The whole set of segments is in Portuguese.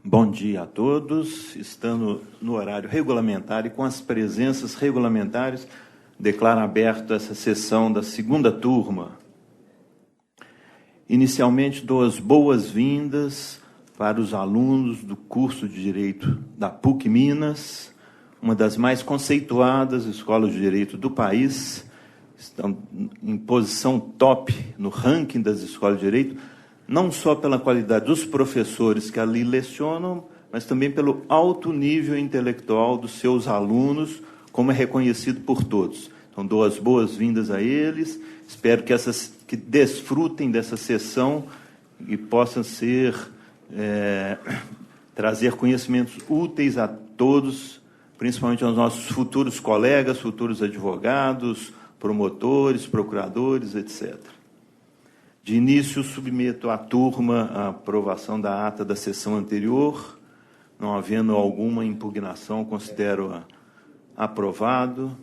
Bom dia a todos. Estando no horário regulamentar e com as presenças regulamentares, declaro aberto essa sessão da segunda turma. Inicialmente, dou as boas-vindas para os alunos do curso de Direito da PUC Minas, uma das mais conceituadas escolas de direito do país. Estão em posição top no ranking das escolas de direito, não só pela qualidade dos professores que ali lecionam, mas também pelo alto nível intelectual dos seus alunos, como é reconhecido por todos. Então, dou as boas-vindas a eles, espero que desfrutem dessa sessão e possam trazer conhecimentos úteis a todos, principalmente aos nossos futuros colegas, futuros advogados, promotores, procuradores, etc. De início, submeto à turma a aprovação da ata da sessão anterior. Não havendo alguma impugnação, considero aprovado.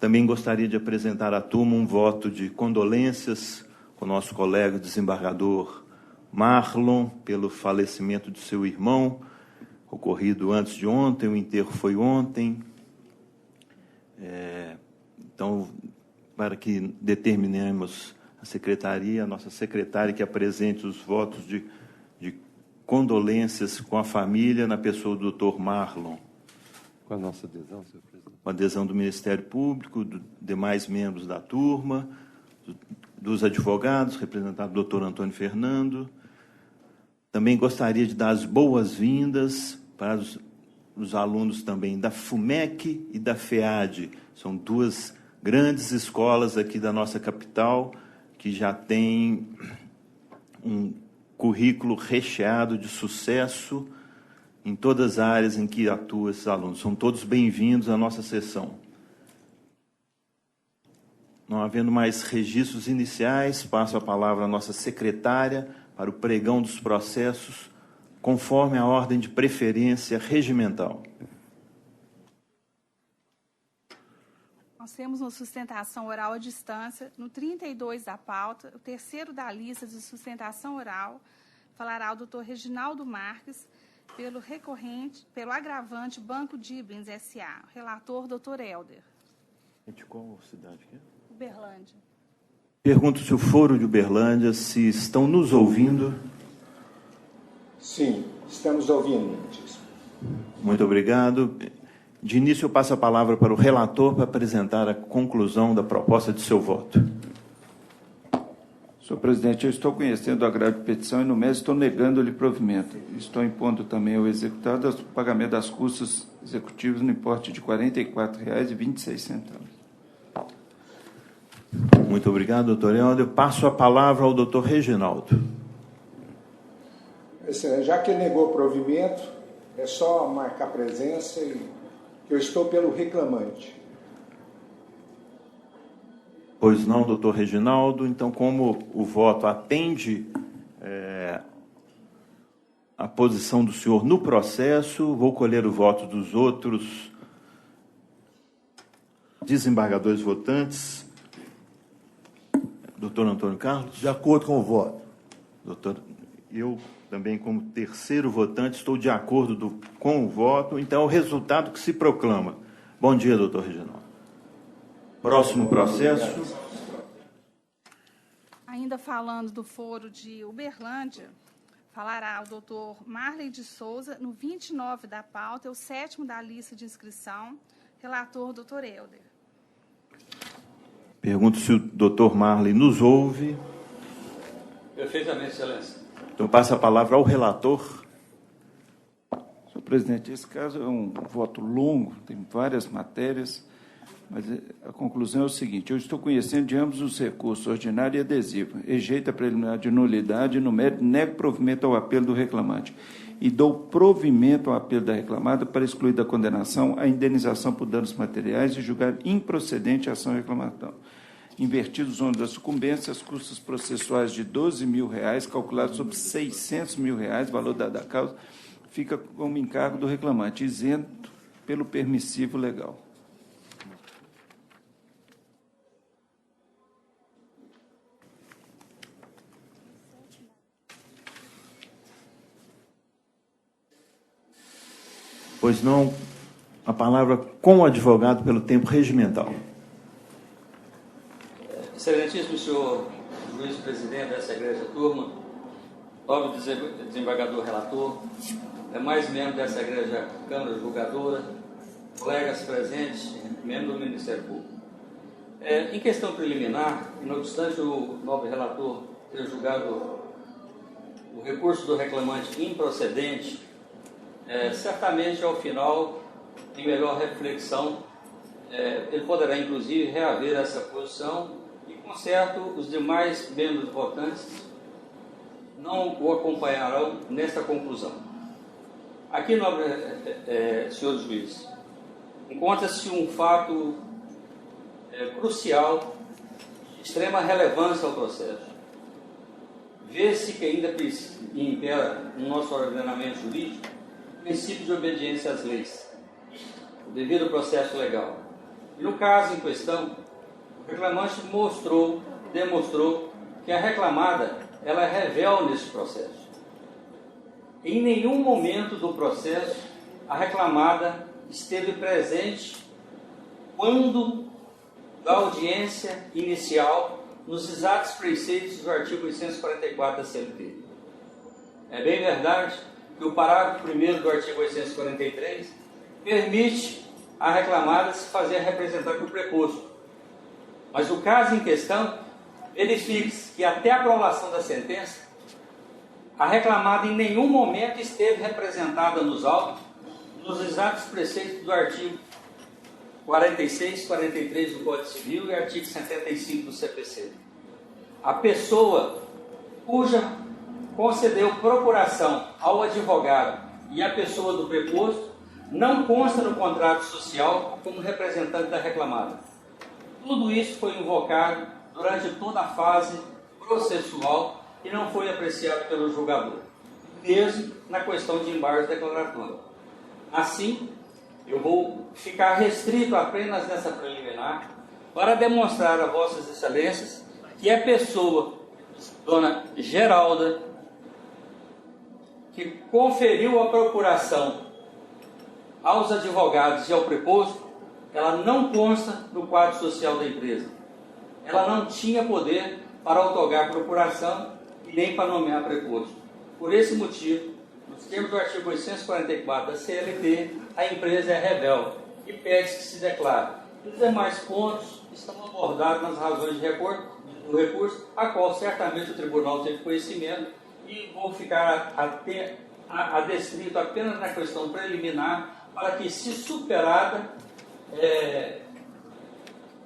Também gostaria de apresentar à turma um voto de condolências com o nosso colega desembargador Marlon, pelo falecimento de seu irmão, ocorrido antes de ontem, o enterro foi ontem. Então, para que determinemos a secretaria, a nossa secretária, que apresente os votos de condolências com a família, na pessoa do doutor Marlon. Com a nossa adesão, senhor presidente. Com a adesão do Ministério Público, dos demais membros da turma, dos advogados, representado do doutor Antônio Fernando. Também gostaria de dar as boas-vindas para os alunos também da FUMEC e da FEAD. São duas grandes escolas aqui da nossa capital, que já têm um currículo recheado de sucesso em todas as áreas em que atuam esses alunos. São todos bem-vindos à nossa sessão. Não havendo mais registros iniciais, passo a palavra à nossa secretária para o pregão dos processos, conforme a ordem de preferência regimental. Nós temos uma sustentação oral à distância. No 32 da pauta, o terceiro da lista de sustentação oral, falará o doutor Reginaldo Marques, pelo agravante Banco Dibens S.A. O relator, doutor Helder. De qual cidade que é? Uberlândia. Pergunto se o Foro de Uberlândia, se estão nos ouvindo. Sim, estamos ouvindo, muitíssimo. Muito obrigado. De início, eu passo a palavra para o relator para apresentar a conclusão da proposta de seu voto. Senhor presidente, eu estou conhecendo o agravo de petição e, no mês, estou negando-lhe provimento. Estou impondo também ao executado o pagamento das custas executivas no importe de R$ 44,26. Muito obrigado, doutor Helder. Passo a palavra ao doutor Reginaldo. Já que ele negou provimento, é só marcar presença e que eu estou pelo reclamante. Pois não, doutor Reginaldo. Então, como o voto atende a posição do senhor no processo, vou colher o voto dos outros desembargadores votantes. Doutor Antônio Carlos? De acordo com o voto. Doutor, eu também, como terceiro votante, estou de acordo com o voto. Então, é o resultado que se proclama. Bom dia, doutor Reginaldo. Próximo processo. Ainda falando do Foro de Uberlândia, falará o doutor Marley de Souza, no 29 da pauta, é o sétimo da lista de inscrição, relator, doutor Helder. Pergunto se o doutor Marley nos ouve. Perfeitamente, excelência. Então, passo a palavra ao relator. Senhor presidente, esse caso é um voto longo, tem várias matérias, mas a conclusão é o seguinte: eu estou conhecendo de ambos os recursos, ordinário e adesivo, rejeito a preliminar de nulidade, no mérito, nego provimento ao apelo do reclamante e dou provimento ao apelo da reclamada para excluir da condenação a indenização por danos materiais e julgar improcedente a ação reclamatória. Invertidos os ônus da sucumbência, as custas processuais de R$ 12.000, calculados sobre R$ 600.000, valor da causa, fica como encargo do reclamante, isento pelo permissivo legal. Pois não, a palavra com o advogado pelo tempo regimental. Excelentíssimo senhor juiz-presidente dessa egregia turma, nobre desembargador relator, demais membros dessa egregia Câmara Julgadora, colegas presentes, membros do Ministério Público. Em questão preliminar, não obstante o nobre relator ter julgado o recurso do reclamante improcedente, certamente, ao final, em melhor reflexão, ele poderá, inclusive, reaver essa posição e, com certo, os demais membros votantes não o acompanharão nesta conclusão. Aqui, nobre senhor juiz, encontra-se um fato crucial, de extrema relevância ao processo. Vê-se que ainda impera no nosso ordenamento jurídico o princípio de obediência às leis, o devido processo legal. E no caso em questão, o reclamante demonstrou que a reclamada ela é revel nesse processo. Em nenhum momento do processo a reclamada esteve presente quando da audiência inicial nos exatos preceitos do artigo 844 da CLT. É bem verdade que o parágrafo 1º do artigo 843 permite a reclamada se fazer representar por preposto. Mas o caso em questão verifica-se que até a aprovação da sentença, a reclamada em nenhum momento esteve representada nos autos, nos exatos preceitos do artigo 46, 43 do Código Civil e artigo 75 do CPC. A pessoa cuja concedeu procuração ao advogado e a pessoa do preposto não consta no contrato social como representante da reclamada. Tudo isso foi invocado durante toda a fase processual e não foi apreciado pelo julgador, mesmo na questão de embargo declaratório. Assim, eu vou ficar restrito apenas nessa preliminar para demonstrar a vossas excelências que a pessoa, dona Geralda, que conferiu a procuração aos advogados e ao preposto, ela não consta no quadro social da empresa. Ela não tinha poder para outorgar procuração e nem para nomear preposto. Por esse motivo, nos termos do artigo 844 da CLT, a empresa é revel e pede-se que se declare. Os demais pontos estão abordados nas razões do recurso, a qual certamente o tribunal teve conhecimento, e vou ficar adestrito apenas na questão preliminar, para que, se superada,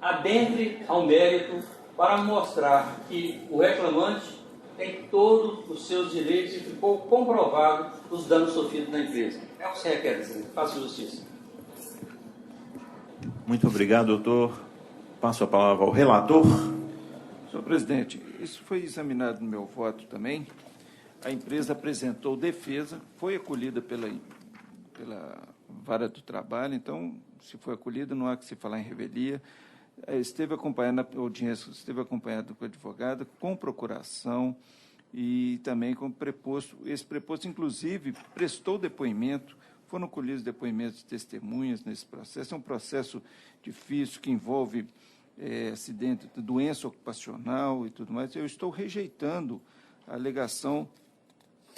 adentre ao mérito para mostrar que o reclamante tem todos os seus direitos e ficou comprovado os danos sofridos na empresa. É o que você requer, excelência. Faça justiça. Muito obrigado, doutor. Passo a palavra ao relator. Senhor presidente, isso foi examinado no meu voto também. A empresa apresentou defesa, foi acolhida pela vara do trabalho, então, se foi acolhida, não há que se falar em revelia. Esteve acompanhado na audiência, esteve acompanhado com o advogado, com procuração e também com preposto. Esse preposto, inclusive, prestou depoimento, foram colhidos depoimentos de testemunhas nesse processo. É um processo difícil que envolve acidente, doença ocupacional e tudo mais. Eu estou rejeitando a alegação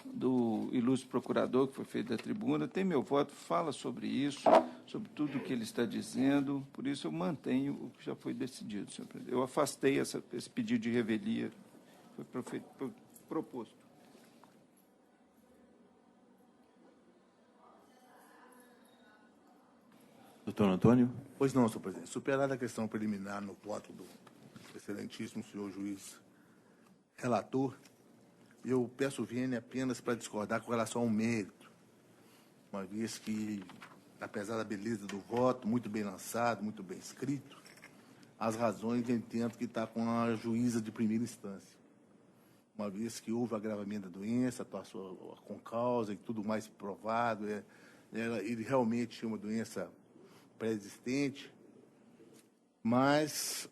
do ilustre procurador, que foi feito da tribuna. Tem meu voto, fala sobre isso, sobre tudo o que ele está dizendo, por isso eu mantenho o que já foi decidido, senhor presidente. Eu afastei esse pedido de revelia, foi proposto. Doutor Antônio. Pois não, senhor presidente. Superada a questão preliminar no voto do excelentíssimo senhor juiz relator, eu peço vênia apenas para discordar com relação ao mérito, uma vez que, apesar da beleza do voto, muito bem lançado, muito bem escrito, as razões eu entendo que está com a juíza de primeira instância, uma vez que houve agravamento da doença, atuação com causa e tudo mais provado, ele realmente tinha uma doença pré-existente, mas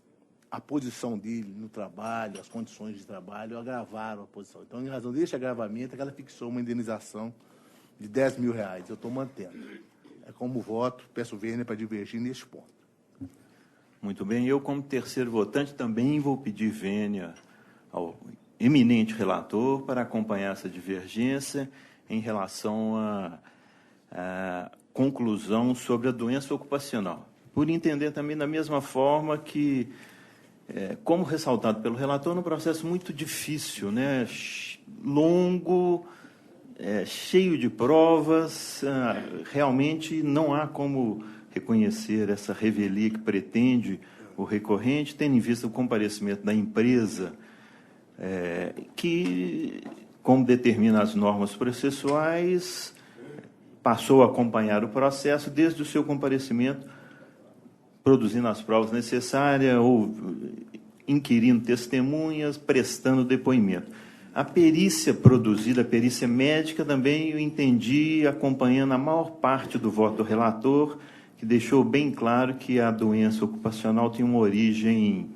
a posição dele no trabalho, as condições de trabalho agravaram a posição. Então, em razão deste agravamento, ela fixou uma indenização de R$10 mil. Eu estou mantendo. como voto, peço vênia para divergir neste ponto. Muito bem. Eu, como terceiro votante, também vou pedir vênia ao eminente relator para acompanhar essa divergência em relação à conclusão sobre a doença ocupacional. Por entender também da mesma forma que, como ressaltado pelo relator, num processo muito difícil, né, longo, cheio de provas, realmente não há como reconhecer essa revelia que pretende o recorrente, tendo em vista o comparecimento da empresa, que, como determina as normas processuais, passou a acompanhar o processo desde o seu comparecimento, produzindo as provas necessárias, ou inquirindo testemunhas, prestando depoimento. A perícia produzida, a perícia médica, também eu entendi acompanhando a maior parte do voto do relator, que deixou bem claro que a doença ocupacional tem uma origem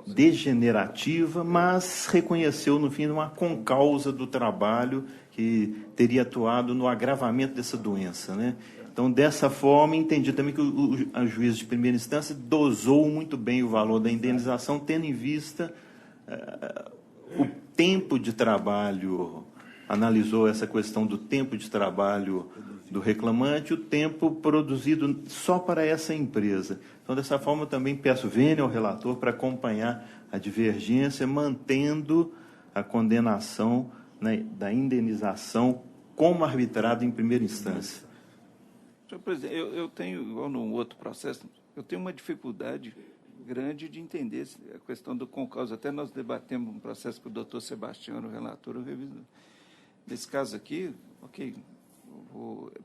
degenerativa, mas reconheceu, no fim, uma concausa do trabalho que teria atuado no agravamento dessa doença, né? Então, dessa forma, entendi também que a juíza de primeira instância dosou muito bem o valor da indenização, tendo em vista o tempo de trabalho, analisou essa questão do tempo de trabalho do reclamante, o tempo produzido só para essa empresa. Então, dessa forma, eu também peço vênia ao relator para acompanhar a divergência, mantendo a condenação, né, da indenização como arbitrado em primeira instância. Senhor presidente, eu tenho, igual no outro processo, eu tenho uma dificuldade grande de entender a questão do concausa. Até nós debatemos um processo com o doutor Sebastiano, o relator, o revisor. Nesse caso aqui, ok,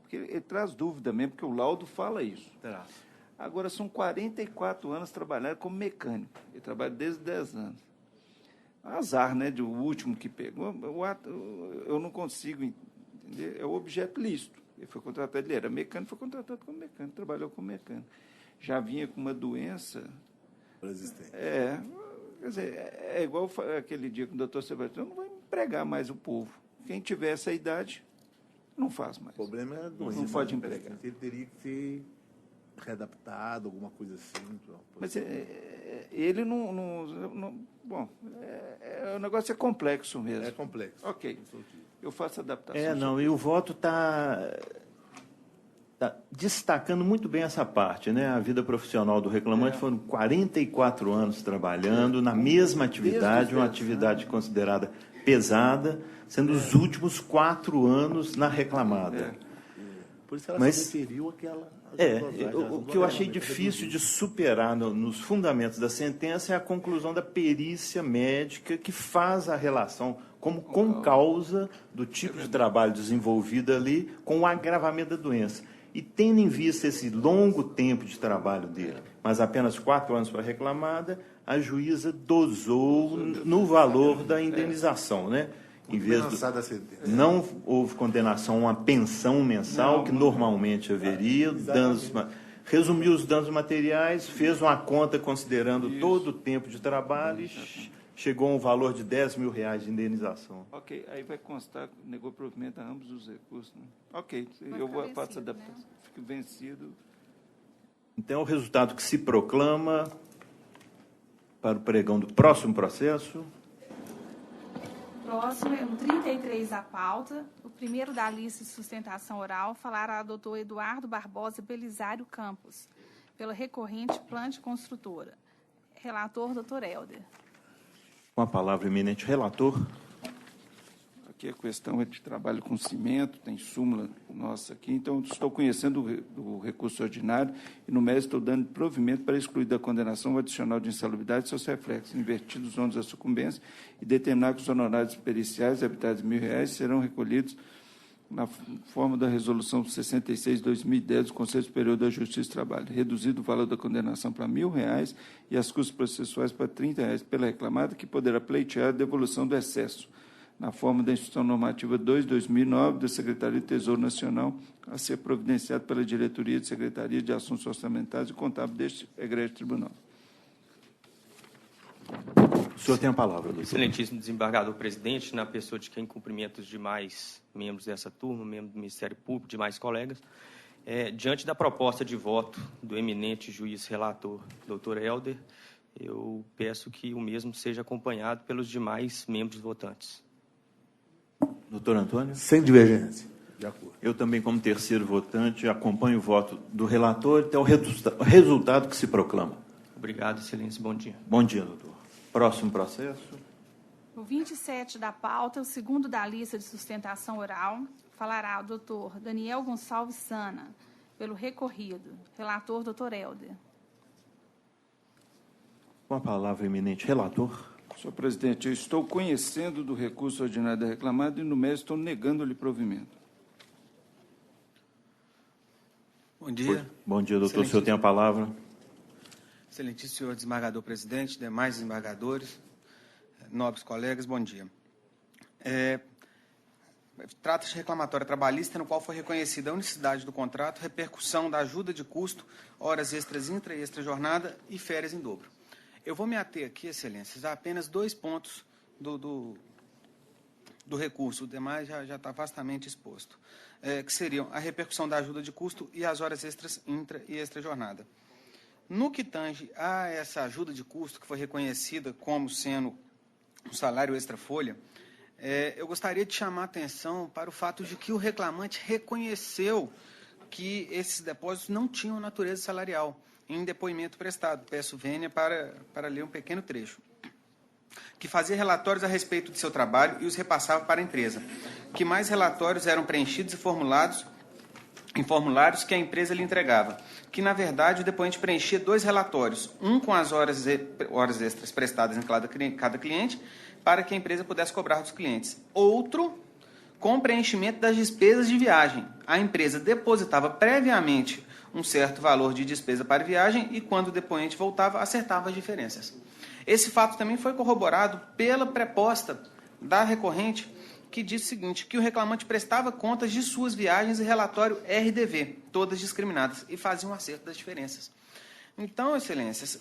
porque ele traz dúvida mesmo, porque o laudo fala isso. Traz. Agora, são 44 anos trabalhando como mecânico. Ele trabalha desde 10 anos. Azar, né, do último que pegou. Eu não consigo entender. É o objeto lícito. Ele foi contratado, ele era mecânico, foi contratado como mecânico, trabalhou como mecânico. Já vinha com uma doença... Resistente. Quer dizer, é igual aquele dia com o doutor Sebastião, não vai empregar mais o povo. Quem tiver essa idade, não faz mais. O problema é a doença. Não pode empregar. Ele teria que ser readaptado, alguma coisa assim. Mas ele bom, o negócio é complexo mesmo. É complexo. Ok, eu faço adaptação. Não, e o voto está destacando muito bem essa parte, né? A vida profissional do reclamante foram 44 anos trabalhando na mesma atividade, uma atividade considerada pesada, sendo os últimos 4 anos na reclamada. Por isso ela Mas, se referiu àquela... o que eu achei difícil de superar nos fundamentos da sentença é a conclusão da perícia médica que faz a relação como concausa do tipo de trabalho desenvolvido ali com o agravamento da doença. E tendo em vista esse longo tempo de trabalho dele, mas apenas 4 anos para a reclamada, a juíza dosou no valor da indenização, né? Em vez não houve condenação a uma pensão mensal, que normalmente haveria, resumiu os danos materiais, fez uma conta considerando todo o tempo de trabalho e chegou a um valor de R$10 mil de indenização. Ok, aí vai constar, negou provimento a ambos os recursos. Né? Ok, faço adaptação, né? Fico vencido. Então, o resultado que se proclama para o pregão do próximo processo... Próximo é o 33 da pauta. O primeiro da lista de sustentação oral falará o doutor Eduardo Barbosa Belisário Campos, pela recorrente Plante Construtora. Relator, doutor Helder. Com a palavra, eminente relator. Aqui a questão é de trabalho com cimento, tem súmula nossa aqui, então estou conhecendo o recurso ordinário e no mérito estou dando provimento para excluir da condenação o adicional de insalubridade e seus reflexos, invertidos os ônus da sucumbência e determinar que os honorários periciais habitados de R$1.000 serão recolhidos na forma da resolução 66/2010 do Conselho Superior da Justiça e Trabalho, reduzido o valor da condenação para R$1.000 e as custas processuais para R$30 pela reclamada, que poderá pleitear a devolução do excesso, na forma da Instituição Normativa 2/2009 da Secretaria de Tesouro Nacional, a ser providenciado pela Diretoria de Secretaria de Assuntos Orçamentários e Contábeis deste egrégio tribunal. O senhor tem a palavra, doutor. Excelentíssimo desembargador presidente, na pessoa de quem cumprimento os demais membros dessa turma, membros do Ministério Público, demais colegas, diante da proposta de voto do eminente juiz relator, doutor Helder, eu peço que o mesmo seja acompanhado pelos demais membros votantes. Doutor Antônio? Sem divergência. De acordo. Eu também, como terceiro votante, acompanho o voto do relator até o resultado que se proclama. Obrigado, excelência. Bom dia. Bom dia, doutor. Próximo processo. O 27 da pauta, o segundo da lista de sustentação oral, falará o doutor Daniel Gonçalves Sana, pelo recorrido. Relator, doutor Helder. Com a palavra, eminente relator. Senhor presidente, eu estou conhecendo do recurso ordinário da reclamada e, no mérito, estou negando-lhe provimento. Bom dia. Bom dia, doutor. O senhor tem a palavra. Excelentíssimo senhor desembargador presidente, demais desembargadores, nobres colegas, bom dia. Trata-se de reclamatória trabalhista no qual foi reconhecida a unicidade do contrato, repercussão da ajuda de custo, horas extras intra e extra-jornada e férias em dobro. Eu vou me ater aqui, excelências, a apenas 2 pontos do recurso, o demais já está vastamente exposto, que seriam a repercussão da ajuda de custo e as horas extras intra e extra-jornada. No que tange a essa ajuda de custo, que foi reconhecida como sendo um salário extra-folha, eu gostaria de chamar a atenção para o fato de que o reclamante reconheceu que esses depósitos não tinham natureza salarial em depoimento prestado. Peço vênia para ler um pequeno trecho. Que fazia relatórios a respeito de seu trabalho e os repassava para a empresa. Que mais relatórios eram preenchidos e formulados em formulários que a empresa lhe entregava. Que, na verdade, o depoente preenchia 2 relatórios, um com as horas extras prestadas em cada cliente, para que a empresa pudesse cobrar dos clientes. Outro com preenchimento das despesas de viagem. A empresa depositava previamente um certo valor de despesa para viagem e, quando o depoente voltava, acertava as diferenças. Esse fato também foi corroborado pela preposta da recorrente, que diz o seguinte, que o reclamante prestava contas de suas viagens e relatório RDV, todas discriminadas, e fazia um acerto das diferenças. Então, excelências,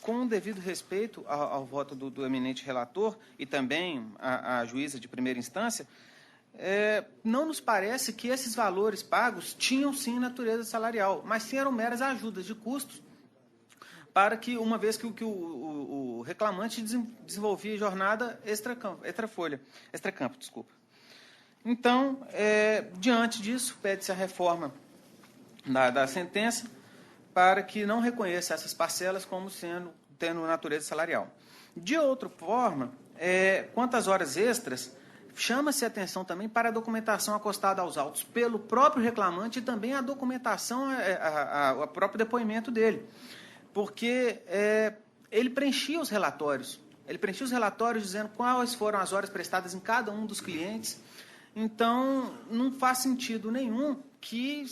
com o devido respeito ao voto do eminente relator e também à juíza de primeira instância, não nos parece que esses valores pagos tinham, sim, natureza salarial, mas sim eram meras ajudas de custos para que, uma vez que o reclamante desenvolvia jornada extracampo. Então, diante disso, pede-se a reforma da sentença para que não reconheça essas parcelas como tendo natureza salarial. De outra forma, quanto às horas extras, chama-se a atenção também para a documentação acostada aos autos pelo próprio reclamante e também a documentação, o próprio depoimento dele. Porque ele preenchia os relatórios. Ele preenchia os relatórios dizendo quais foram as horas prestadas em cada um dos clientes. Então, não faz sentido nenhum que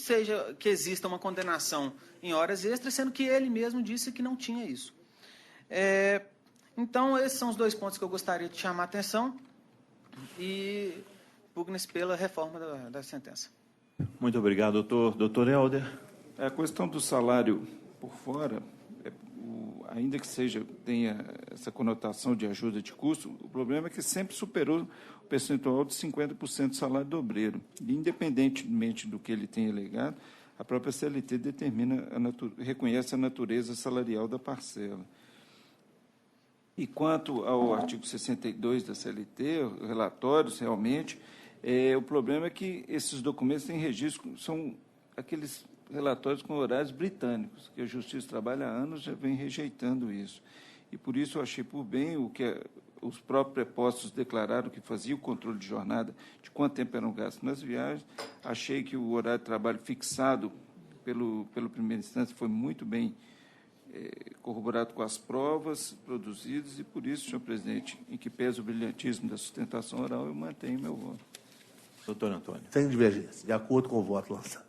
exista uma condenação em horas extras, sendo que ele mesmo disse que não tinha isso. Então, esses são os 2 pontos que eu gostaria de chamar a atenção e pugna-se pela reforma da sentença. Muito obrigado, doutor. Doutor Helder. A questão do salário por fora, ainda que tenha essa conotação de ajuda de custo, o problema é que sempre superou o percentual de 50% do salário do obreiro. E, independentemente do que ele tenha alegado, a própria CLT reconhece a natureza salarial da parcela. E quanto ao artigo 62 da CLT, relatórios, realmente, o problema é que esses documentos têm registro, são aqueles relatórios com horários britânicos, que a Justiça trabalha há anos, já vem rejeitando isso. E, por isso, eu achei por bem o que os próprios prepostos declararam que fazia o controle de jornada, de quanto tempo eram gastos nas viagens. Achei que o horário de trabalho fixado pelo primeira instância foi muito bem corroborado com as provas produzidas, e, por isso, senhor presidente, em que pesa o brilhantismo da sustentação oral, eu mantenho meu voto. Doutor Antônio. Sem divergência, de acordo com o voto lançado.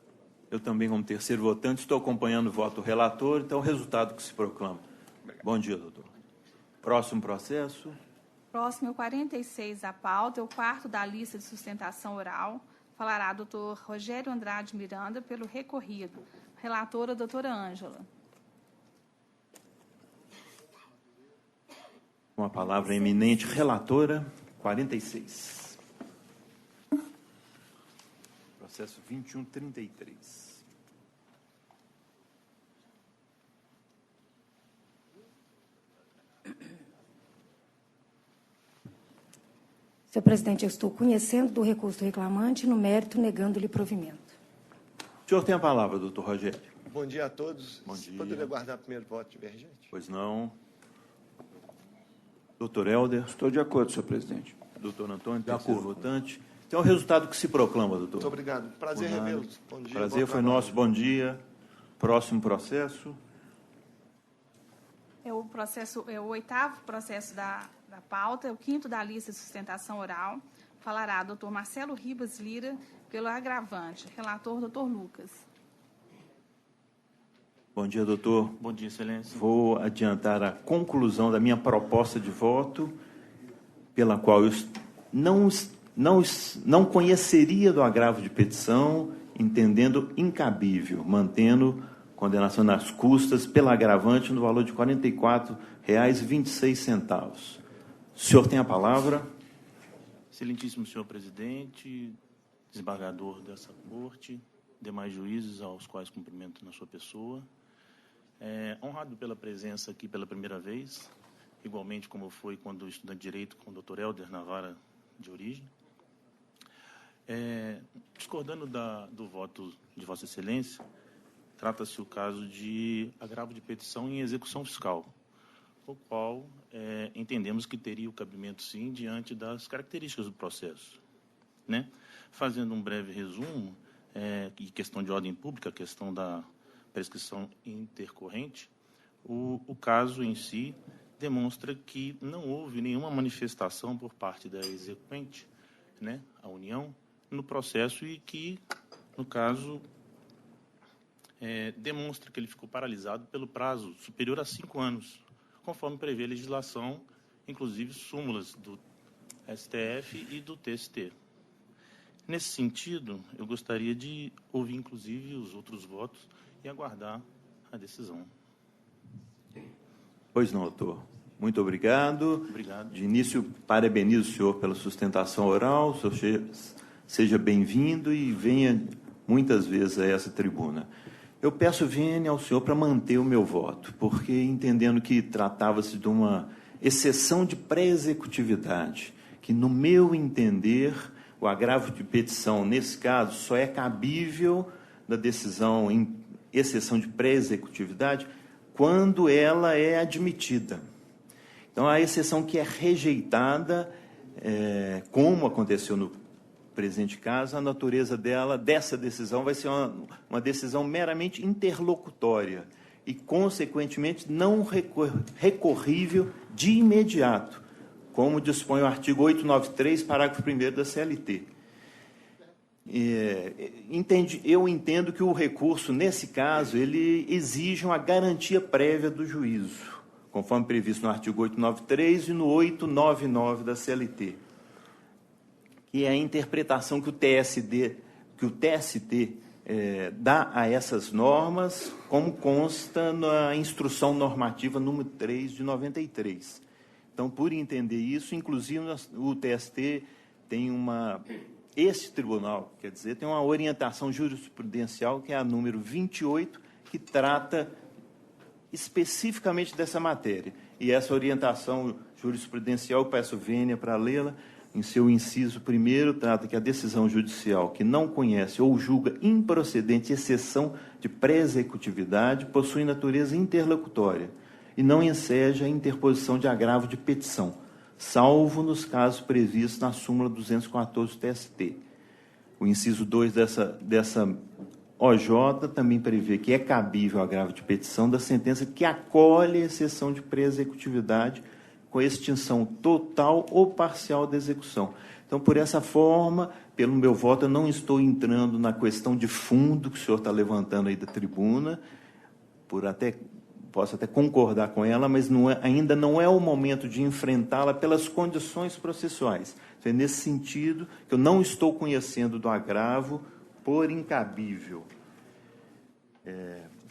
Eu também, como terceiro votante, estou acompanhando o voto do relator, então o resultado que se proclama. Bom dia, doutor. Próximo processo. Próximo é o 46 da pauta, é o 4º da lista de sustentação oral. Falará o doutor Rogério Andrade Miranda, pelo recorrido. Relatora, doutora Ângela. Com a palavra a eminente relatora, 46. Processo 2133. Senhor presidente, eu estou conhecendo do recurso do reclamante, no mérito, negando-lhe provimento. O senhor tem a palavra, doutor Rogério. Bom dia a todos. Bom dia. Poderia aguardar primeiro voto divergente? Pois não. Doutor Helder. Estou de acordo, senhor presidente. Doutor Antônio, terceiro votante. Então, é o resultado que se proclama, doutor. Muito obrigado. Prazer revê-los. Bom dia. Prazer foi nosso. Bom dia. Próximo processo. É o 8º processo da pauta, é o 5º da lista de sustentação oral. Falará doutor Marcelo Ribas Lira, pelo agravante. Relator, doutor Lucas. Bom dia, doutor. Bom dia, excelência. Vou adiantar a conclusão da minha proposta de voto, pela qual eu não conheceria do agravo de petição, entendendo incabível, mantendo condenação nas custas pela agravante no valor de R$ 44,26. O senhor tem a palavra. Excelentíssimo senhor presidente, desembargador dessa corte, demais juízes aos quais cumprimento na sua pessoa. Honrado pela presença aqui pela primeira vez, igualmente como foi quando estudante de Direito com o doutor Helder na vara de origem. Discordando do voto de Vossa Excelência, trata-se o caso de agravo de petição em execução fiscal, o qual entendemos que teria o cabimento, sim, diante das características do processo. Né? Fazendo um breve resumo, e questão de ordem pública, a questão da prescrição intercorrente, o caso em si demonstra que não houve nenhuma manifestação por parte da exequente, né, a União, no processo e que, no caso, demonstra que ele ficou paralisado pelo prazo superior a 5 anos, conforme prevê a legislação, inclusive súmulas do STF e do TST. Nesse sentido, eu gostaria de ouvir, inclusive, os outros votos e aguardar a decisão. Pois não, doutor. Muito obrigado. Obrigado. De início, parabenizo o senhor pela sustentação oral. O senhor seja bem-vindo e venha muitas vezes a essa tribuna. Eu peço vênia ao senhor para manter o meu voto, porque entendendo que tratava-se de uma exceção de pré-executividade, que, no meu entender, o agravo de petição, nesse caso, só é cabível da decisão em exceção de pré-executividade quando ela é admitida. Então, a exceção que é rejeitada, como aconteceu no presente caso, a natureza dessa decisão vai ser uma decisão meramente interlocutória e, consequentemente, não recorrível de imediato, como dispõe o artigo 893, parágrafo 1º da CLT. Eu entendo que o recurso, nesse caso, ele exige uma garantia prévia do juízo, conforme previsto no artigo 893 e no 899 da CLT, que é a interpretação que o TST dá a essas normas, como consta na instrução normativa número 3 de 93. Então, por entender isso, inclusive o TST tem esse tribunal, quer dizer, tem uma orientação jurisprudencial, que é a número 28, que trata especificamente dessa matéria. E essa orientação jurisprudencial, eu peço vênia para lê-la, em seu inciso 1º, trata que a decisão judicial que não conhece ou julga improcedente exceção de pré-executividade possui natureza interlocutória e não enseja a interposição de agravo de petição, salvo nos casos previstos na súmula 214 do TST. O inciso 2 dessa OJ também prevê que é cabível o agravo de petição da sentença que acolhe a exceção de pré-executividade com extinção total ou parcial da execução. Então, por essa forma, pelo meu voto, eu não estou entrando na questão de fundo que o senhor está levantando aí da tribuna, posso até concordar com ela, mas ainda não é o momento de enfrentá-la pelas condições processuais. Então, é nesse sentido que eu não estou conhecendo do agravo por incabível.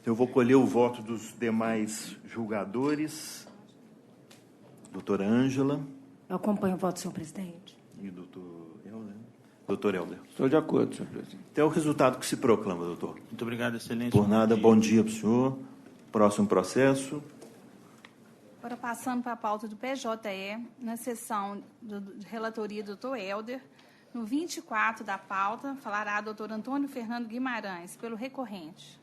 Eu vou colher o voto dos demais julgadores Doutora Ângela. Eu acompanho o voto, senhor presidente. E doutor Helder. Doutor Helder. Estou de acordo, senhor presidente. Então é o resultado que se proclama, doutor. Muito obrigado, excelência. Por nada, bom dia para o senhor. Próximo processo. Agora, passando para a pauta do PJE, na sessão de relatoria do doutor Helder, no 24 da pauta, falará o doutor Antônio Fernando Guimarães, pelo recorrente.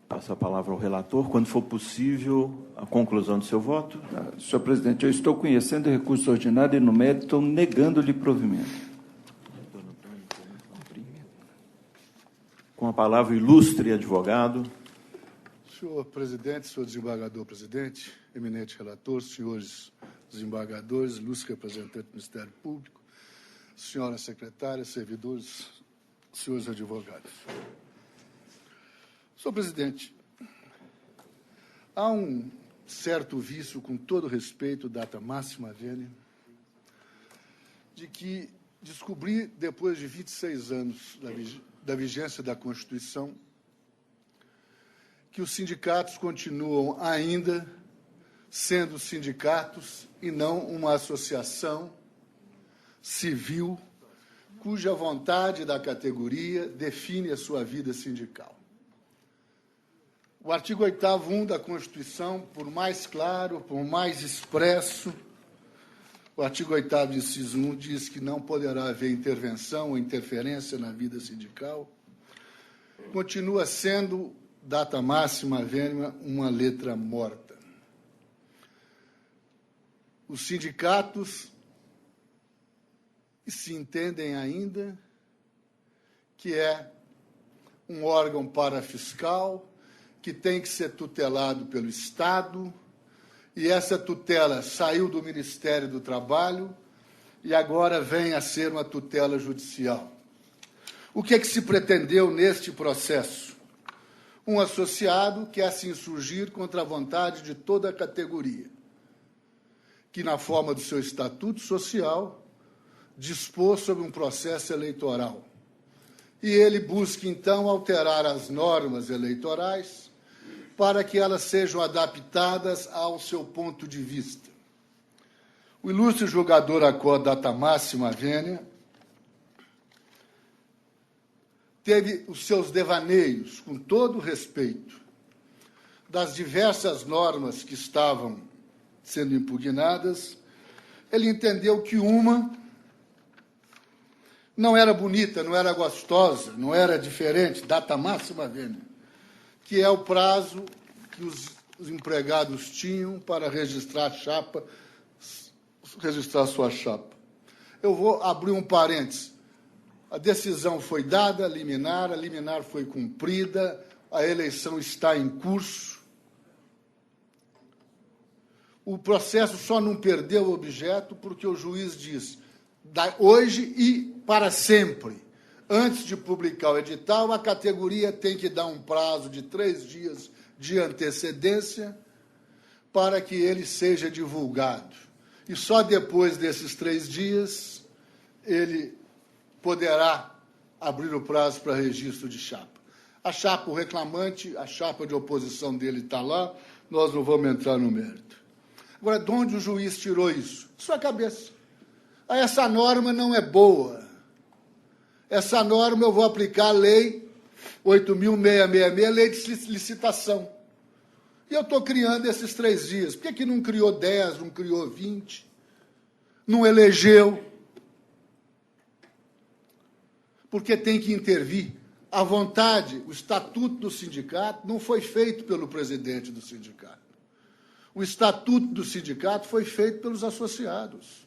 Passo a palavra ao relator. Quando for possível, a conclusão do seu voto. Senhor presidente, eu estou conhecendo o recurso ordinário e no mérito estou negando-lhe provimento. Com a palavra, o ilustre advogado. Senhor presidente, senhor desembargador-presidente, eminente relator, senhores desembargadores, ilustre representante do Ministério Público, senhora secretária, servidores, senhores advogados. Senhor presidente, há um certo vício, com todo respeito, data máxima vênia, de que descobri, depois de 26 anos da vigência da Constituição, que os sindicatos continuam ainda sendo sindicatos e não uma associação civil cuja vontade da categoria define a sua vida sindical. O artigo 8º da Constituição, por mais claro, por mais expresso, o artigo 8º, inciso 1, diz que não poderá haver intervenção ou interferência na vida sindical. Continua sendo, data máxima vênia, uma letra morta. Os sindicatos se entendem ainda que é um órgão parafiscal, que tem que ser tutelado pelo Estado, e essa tutela saiu do Ministério do Trabalho e agora vem a ser uma tutela judicial. O que é que se pretendeu neste processo? Um associado quer se insurgir contra a vontade de toda a categoria, que, na forma do seu estatuto social, dispôs sobre um processo eleitoral. E ele busca, então, alterar as normas eleitorais para que elas sejam adaptadas ao seu ponto de vista. O ilustre julgador Acor data máxima vênia teve os seus devaneios, com todo respeito, das diversas normas que estavam sendo impugnadas. Ele entendeu que uma não era bonita, não era gostosa, não era diferente, data máxima vênia, que é o prazo que os empregados tinham para registrar sua chapa. Eu vou abrir um parênteses. A decisão foi dada, a liminar foi cumprida, a eleição está em curso. O processo só não perdeu o objeto porque o juiz diz, hoje e para sempre, antes de publicar o edital, a categoria tem que dar um prazo de 3 dias de antecedência para que ele seja divulgado. E só depois desses 3 dias ele poderá abrir o prazo para registro de chapa. A chapa, o reclamante, a chapa de oposição dele está lá, nós não vamos entrar no mérito. Agora, de onde o juiz tirou isso? De sua cabeça. Essa norma não é boa. Essa norma eu vou aplicar a lei 8.666, lei de licitação. E eu estou criando esses 3 dias. Por que não criou 10, não criou 20? Não elegeu? Porque tem que intervir. A vontade, o estatuto do sindicato não foi feito pelo presidente do sindicato. O estatuto do sindicato foi feito pelos associados.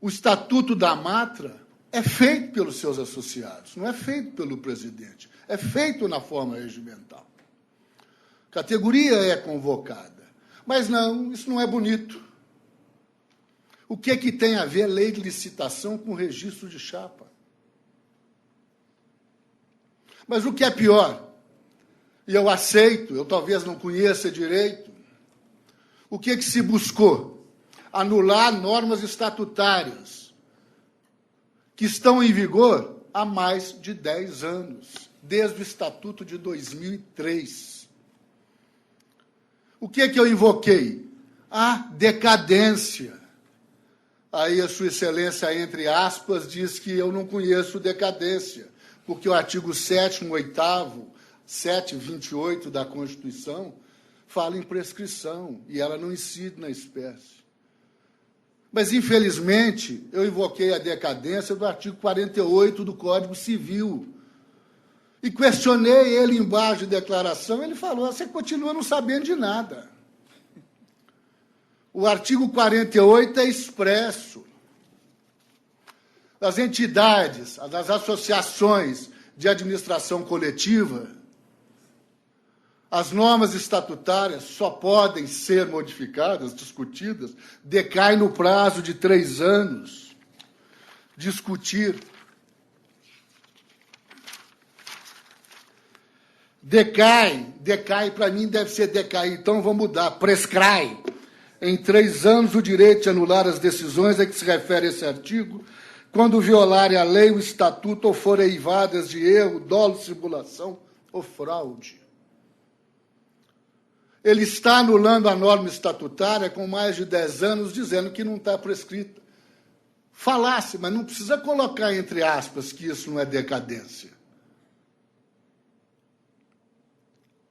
O estatuto da Matra é feito pelos seus associados, não é feito pelo presidente, é feito na forma regimental. Categoria é convocada. Mas não, isso não é bonito. O que é que tem a ver a lei de licitação com registro de chapa? Mas o que é pior, e eu aceito, eu talvez não conheça direito, o que se buscou? Anular normas estatutárias que estão em vigor há mais de 10 anos, desde o Estatuto de 2003. O que eu invoquei? A decadência. Aí a Sua Excelência, entre aspas, diz que eu não conheço decadência, porque o artigo 7º, 8º, 7, 28 da Constituição fala em prescrição, e ela não incide na espécie. Mas, infelizmente, eu invoquei a decadência do artigo 48 do Código Civil. E questionei ele embaixo de declaração, ele falou, você continua não sabendo de nada. O artigo 48 é expresso. Das entidades, das associações de administração coletiva, as normas estatutárias só podem ser modificadas, discutidas, decai no prazo de 3 anos. Discutir. Decai para mim deve ser decair, então vou mudar, prescrai. Em 3 anos o direito de anular as decisões a que se refere esse artigo, quando violarem a lei, o estatuto ou forem eivadas de erro, dolo, simulação ou fraude. Ele está anulando a norma estatutária com mais de 10 anos, dizendo que não está prescrita. Falasse, mas não precisa colocar entre aspas que isso não é decadência.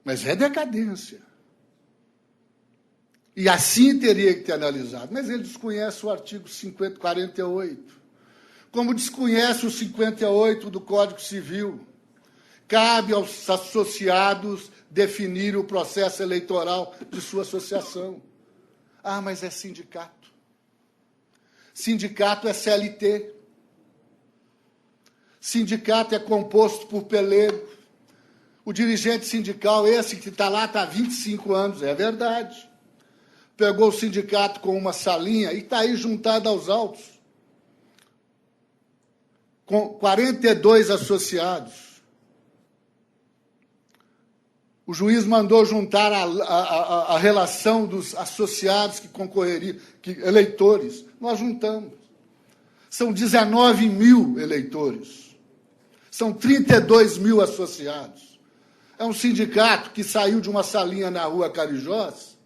Mas é decadência. E assim teria que ter analisado. Mas ele desconhece o artigo 48, como desconhece o 58 do Código Civil. Cabe aos associados definir o processo eleitoral de sua associação. Ah, mas é sindicato. Sindicato é CLT. Sindicato é composto por pelego. O dirigente sindical, esse que está lá, está há 25 anos, é verdade. Pegou o sindicato com uma salinha e está aí juntado aos autos. Com 42 associados. O juiz mandou juntar a relação dos associados que concorreriam, eleitores. Nós juntamos. São 19 mil eleitores. São 32 mil associados. É um sindicato que saiu de uma salinha na rua Carijós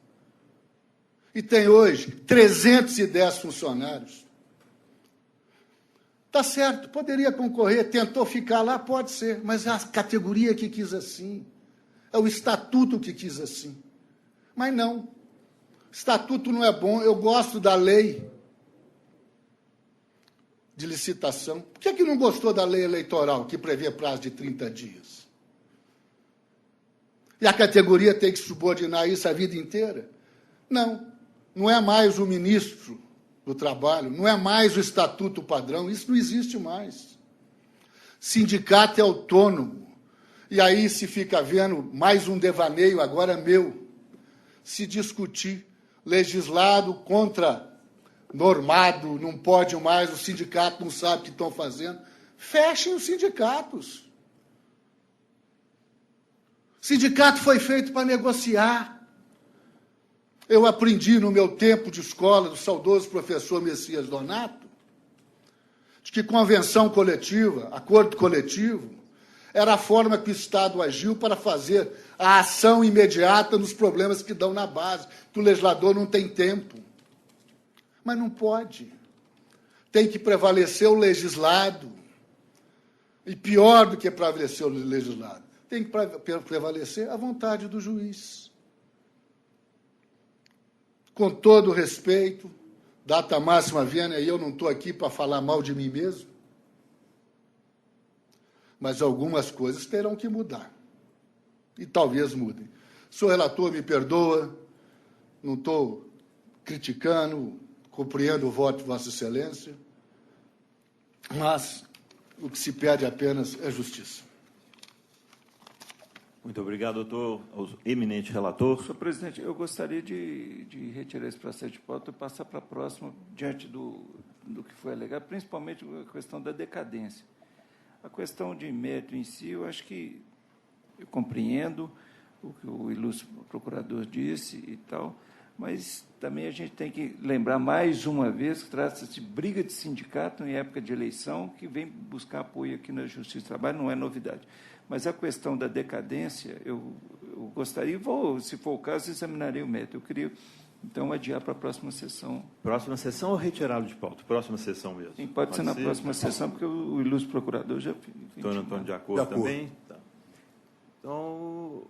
e tem hoje 310 funcionários. Está certo, poderia concorrer, tentou ficar lá, pode ser, mas é a categoria que quis assim. É o estatuto que quis assim. Mas não. Estatuto não é bom. Eu gosto da lei de licitação. Por que não gostou da lei eleitoral, que prevê prazo de 30 dias? E a categoria tem que subordinar isso a vida inteira? Não. Não é mais o ministro do Trabalho, não é mais o estatuto padrão, isso não existe mais. Sindicato é autônomo. E aí se fica vendo mais um devaneio, agora meu, se discutir, legislado contra normado, não pode mais, o sindicato não sabe o que estão fazendo. Fechem os sindicatos. Sindicato foi feito para negociar. Eu aprendi no meu tempo de escola, do saudoso professor Messias Donato, de que convenção coletiva, acordo coletivo, era a forma que o Estado agiu para fazer a ação imediata nos problemas que dão na base, que o legislador não tem tempo. Mas não pode. Tem que prevalecer o legislado. E pior do que prevalecer o legislado, tem que prevalecer a vontade do juiz. Com todo respeito, data máxima vênia, e eu não estou aqui para falar mal de mim mesmo, mas algumas coisas terão que mudar. E talvez mudem. Senhor relator, me perdoa, não estou criticando, compreendo o voto de Vossa Excelência, mas o que se pede apenas é justiça. Muito obrigado, doutor, ao eminente relator. Senhor presidente, eu gostaria de retirar esse processo de pauta e passar para a próxima, diante do que foi alegado, principalmente a questão da decadência. A questão de mérito em si, eu acho que eu compreendo o que o ilustre procurador disse e tal, mas também a gente tem que lembrar mais uma vez que trata-se de briga de sindicato em época de eleição, que vem buscar apoio aqui na Justiça do Trabalho, não é novidade. Mas a questão da decadência, eu gostaria, se for o caso, examinarei o mérito. Eu queria, então, adiar para a próxima sessão. Próxima sessão ou retirá-lo de pauta? Próxima sessão mesmo? Sim, pode ser na próxima sessão, porque o ilustre procurador já... Antônio, de acordo também? Tá. Então,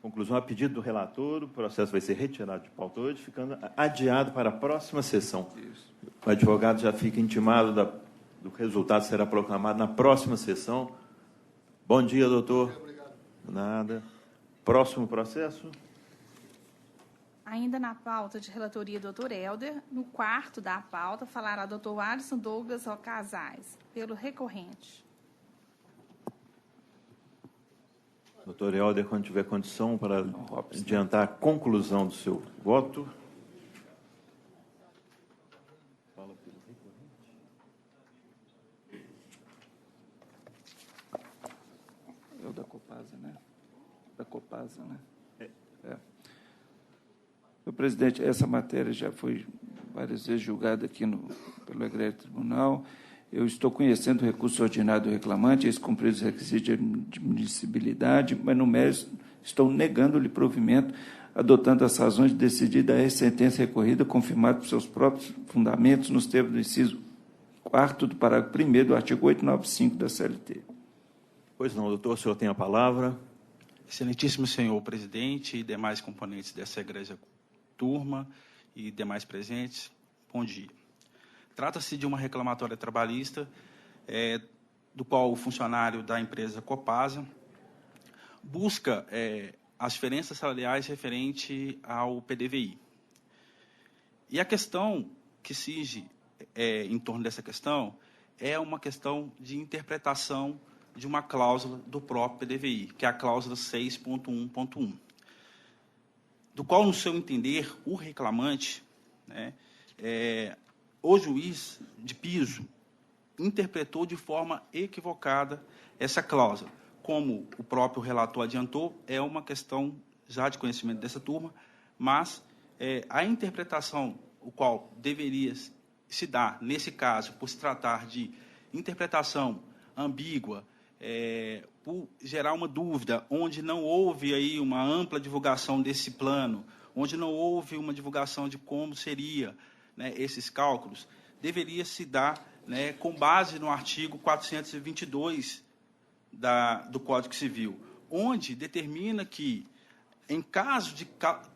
conclusão, a pedido do relator, o processo vai ser retirado de pauta hoje, ficando adiado para a próxima sessão. Isso. O advogado já fica intimado do resultado será proclamado na próxima sessão. Bom dia, doutor. Obrigado. Nada. Próximo processo. Ainda na pauta de relatoria, doutor Helder, no quarto da pauta, falará doutor Alisson Douglas Ocasais, pelo recorrente. Doutor Helder, quando tiver condição para adiantar a conclusão do seu voto. Fala pelo recorrente. É o da Copasa, né? Da Copasa, né? É. Senhor presidente, essa matéria já foi várias vezes julgada aqui pelo Egrégio Tribunal. Eu estou conhecendo o recurso ordinário do reclamante, eis cumpridos os requisitos de admissibilidade, mas, no mérito, estou negando-lhe provimento, adotando as razões de decidir da sentença recorrida, confirmada por seus próprios fundamentos, nos termos do inciso 4º do parágrafo 1º do artigo 895 da CLT. Pois não, doutor, o senhor tem a palavra. Excelentíssimo senhor presidente e demais componentes dessa egrégia turma e demais presentes, bom dia. Trata-se de uma reclamatória trabalhista, do qual o funcionário da empresa Copasa busca as diferenças salariais referente ao PDVI. E a questão que cinge em torno dessa questão é uma questão de interpretação de uma cláusula do próprio PDVI, que é a cláusula 6.1.1, do qual, no seu entender, o reclamante, o juiz de piso interpretou de forma equivocada essa cláusula. Como o próprio relator adiantou, é uma questão já de conhecimento dessa turma, mas a interpretação, o qual deveria se dar, nesse caso, por se tratar de interpretação ambígua, por gerar uma dúvida, onde não houve aí uma ampla divulgação desse plano, onde não houve uma divulgação de como seria, esses cálculos, deveria se dar com base no artigo 422 do Código Civil, onde determina que, em caso de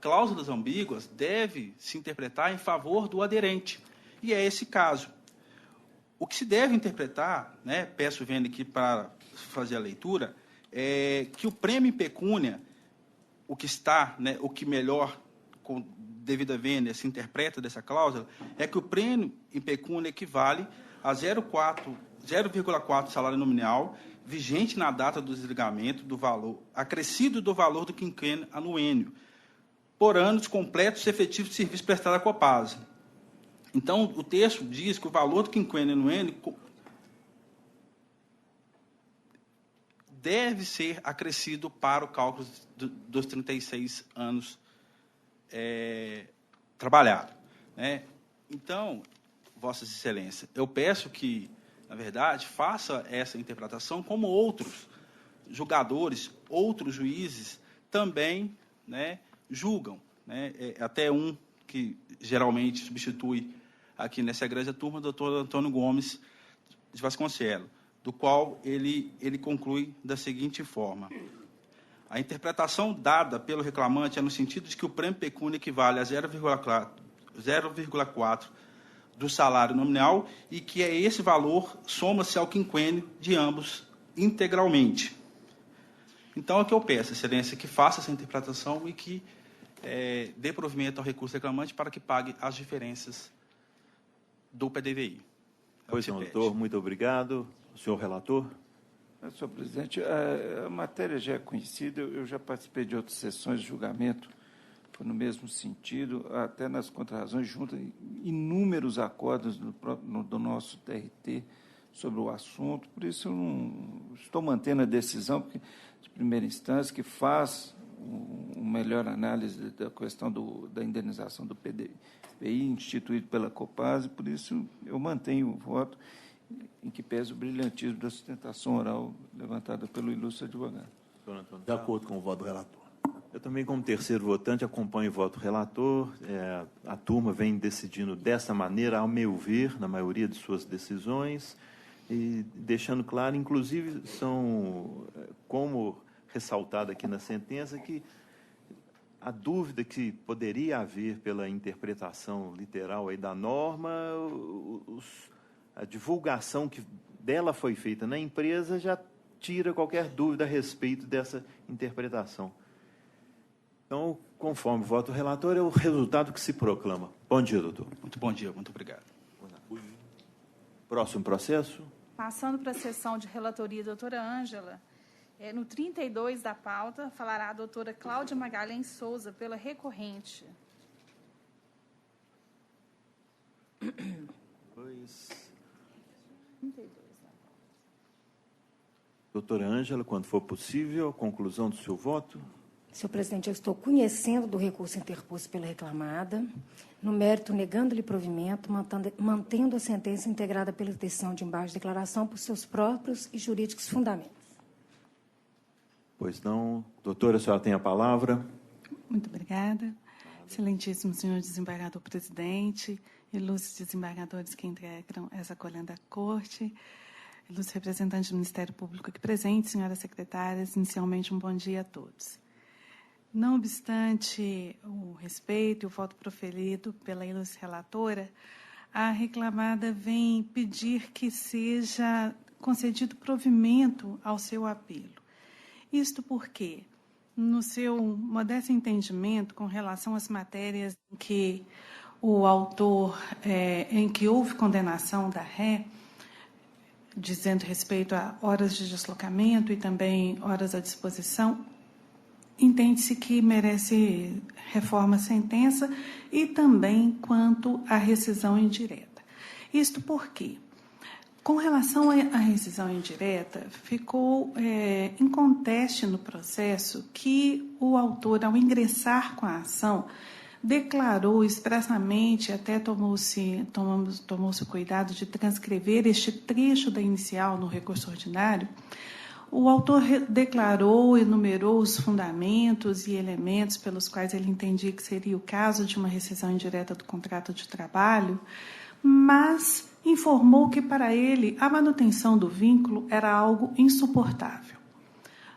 cláusulas ambíguas, deve se interpretar em favor do aderente. E é esse caso. O que se deve interpretar, peço vendo aqui para fazer a leitura, é que o prêmio em pecúnia, o que está, o que melhor, com devida vênia, se interpreta dessa cláusula, é que o prêmio em pecúnia equivale a 0,4 salário nominal, vigente na data do desligamento do valor, acrescido do valor do quinquênio anuênio, por anos completos efetivos de serviço prestado à Copasa. Então, o texto diz que o valor do quinquênio anuênio deve ser acrescido para o cálculo dos 36 anos trabalhado. Então, Vossas Excelências, eu peço que, na verdade, faça essa interpretação como outros julgadores, outros juízes também julgam. Até um que geralmente substitui aqui nessa egrégia turma, o doutor Antônio Gomes de Vasconcelos, do qual ele conclui da seguinte forma: a interpretação dada pelo reclamante é no sentido de que o prêmio pecúnia equivale a 0,4 do salário nominal e que esse valor soma-se ao quinquênio de ambos integralmente. Então, é o que eu peço, Excelência, que faça essa interpretação e que dê provimento ao recurso reclamante para que pague as diferenças do PDVI. Pois não, doutor, muito obrigado. O senhor relator? Senhor presidente, a matéria já é conhecida, eu já participei de outras sessões de julgamento, foi no mesmo sentido, até nas contrarrazões juntas, inúmeros acordos do nosso TRT sobre o assunto, por isso eu não estou mantendo a decisão de primeira instância, que faz uma melhor análise da questão da indenização do PDI instituído pela Copasa, por isso eu mantenho o voto em que pese o brilhantismo da sustentação oral levantada pelo ilustre advogado. De acordo com o voto do relator. Eu também, como terceiro votante, acompanho o voto do relator. A turma vem decidindo dessa maneira, ao meu ver, na maioria de suas decisões, e deixando claro, inclusive, como ressaltado aqui na sentença, que a dúvida que poderia haver pela interpretação literal aí da norma, a divulgação que dela foi feita na empresa já tira qualquer dúvida a respeito dessa interpretação. Então, conforme o voto do relator, é o resultado que se proclama. Bom dia, doutor. Muito bom dia, muito obrigado. Próximo processo. Passando para a sessão de relatoria, doutora Ângela, no 32 da pauta, falará a doutora Cláudia Magalhães Souza, pela recorrente. Doutora Ângela, quando for possível, a conclusão do seu voto. Senhor presidente, eu estou conhecendo do recurso interposto pela reclamada, no mérito negando-lhe provimento, mantendo a sentença integrada pela decisão de embargo de declaração por seus próprios e jurídicos fundamentos. Pois não. Doutora, a senhora tem a palavra. Muito obrigada. Excelentíssimo senhor desembargador presidente, ilustres desembargadores que integram essa colenda da Corte, ilustres representantes do Ministério Público aqui presentes, senhoras secretárias, inicialmente um bom dia a todos. Não obstante o respeito e o voto proferido pela ilustre relatora, a reclamada vem pedir que seja concedido provimento ao seu apelo. Isto porque, no seu modesto entendimento com relação às matérias em que o autor, em que houve condenação da ré, dizendo respeito a horas de deslocamento e também horas à disposição, entende-se que merece reforma a sentença e também quanto à rescisão indireta. Isto porque, com relação à rescisão indireta, ficou em conteste no processo que o autor, ao ingressar com a ação, declarou expressamente, até tomou-se o cuidado de transcrever este trecho da inicial no recurso ordinário. O autor declarou, enumerou os fundamentos e elementos pelos quais ele entendia que seria o caso de uma rescisão indireta do contrato de trabalho, mas informou que, para ele, a manutenção do vínculo era algo insuportável.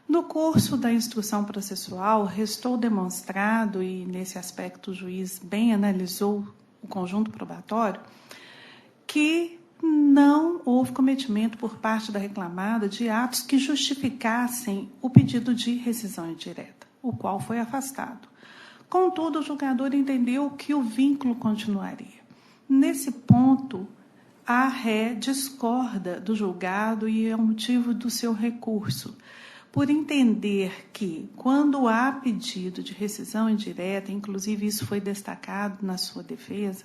No curso da instrução processual, restou demonstrado, e nesse aspecto o juiz bem analisou o conjunto probatório, que não houve cometimento por parte da reclamada de atos que justificassem o pedido de rescisão indireta, o qual foi afastado. Contudo, o julgador entendeu que o vínculo continuaria. Nesse ponto, a ré discorda do julgado e é o motivo do seu recurso, por entender que, quando há pedido de rescisão indireta, inclusive isso foi destacado na sua defesa,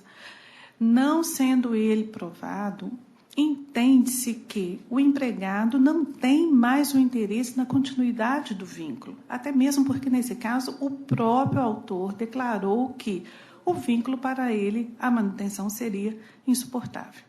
não sendo ele provado, entende-se que o empregado não tem mais o interesse na continuidade do vínculo, até mesmo porque, nesse caso, o próprio autor declarou que o vínculo para ele, a manutenção seria insuportável.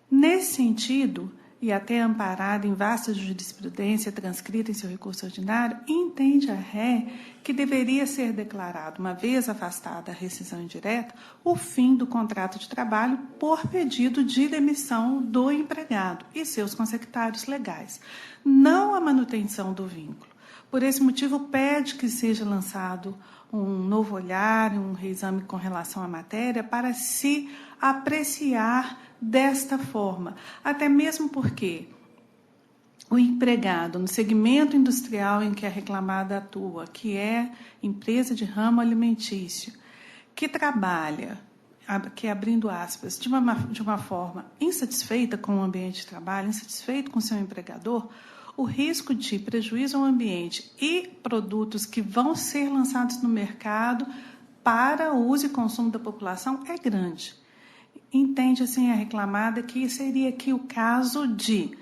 Nesse sentido, e até amparado em vasta jurisprudência transcrita em seu recurso ordinário, entende a ré que deveria ser declarado, uma vez afastada a rescisão indireta, o fim do contrato de trabalho por pedido de demissão do empregado e seus consectários legais, não a manutenção do vínculo. Por esse motivo, pede que seja lançado um novo olhar, um reexame com relação à matéria, para se apreciar desta forma, até mesmo porque o empregado no segmento industrial em que a reclamada atua, que é empresa de ramo alimentício, que trabalha, que abrindo aspas, de uma forma insatisfeita com o ambiente de trabalho, insatisfeito com seu empregador, o risco de prejuízo ao ambiente e produtos que vão ser lançados no mercado para uso e consumo da população é grande. entende assim a reclamada que seria aqui o caso de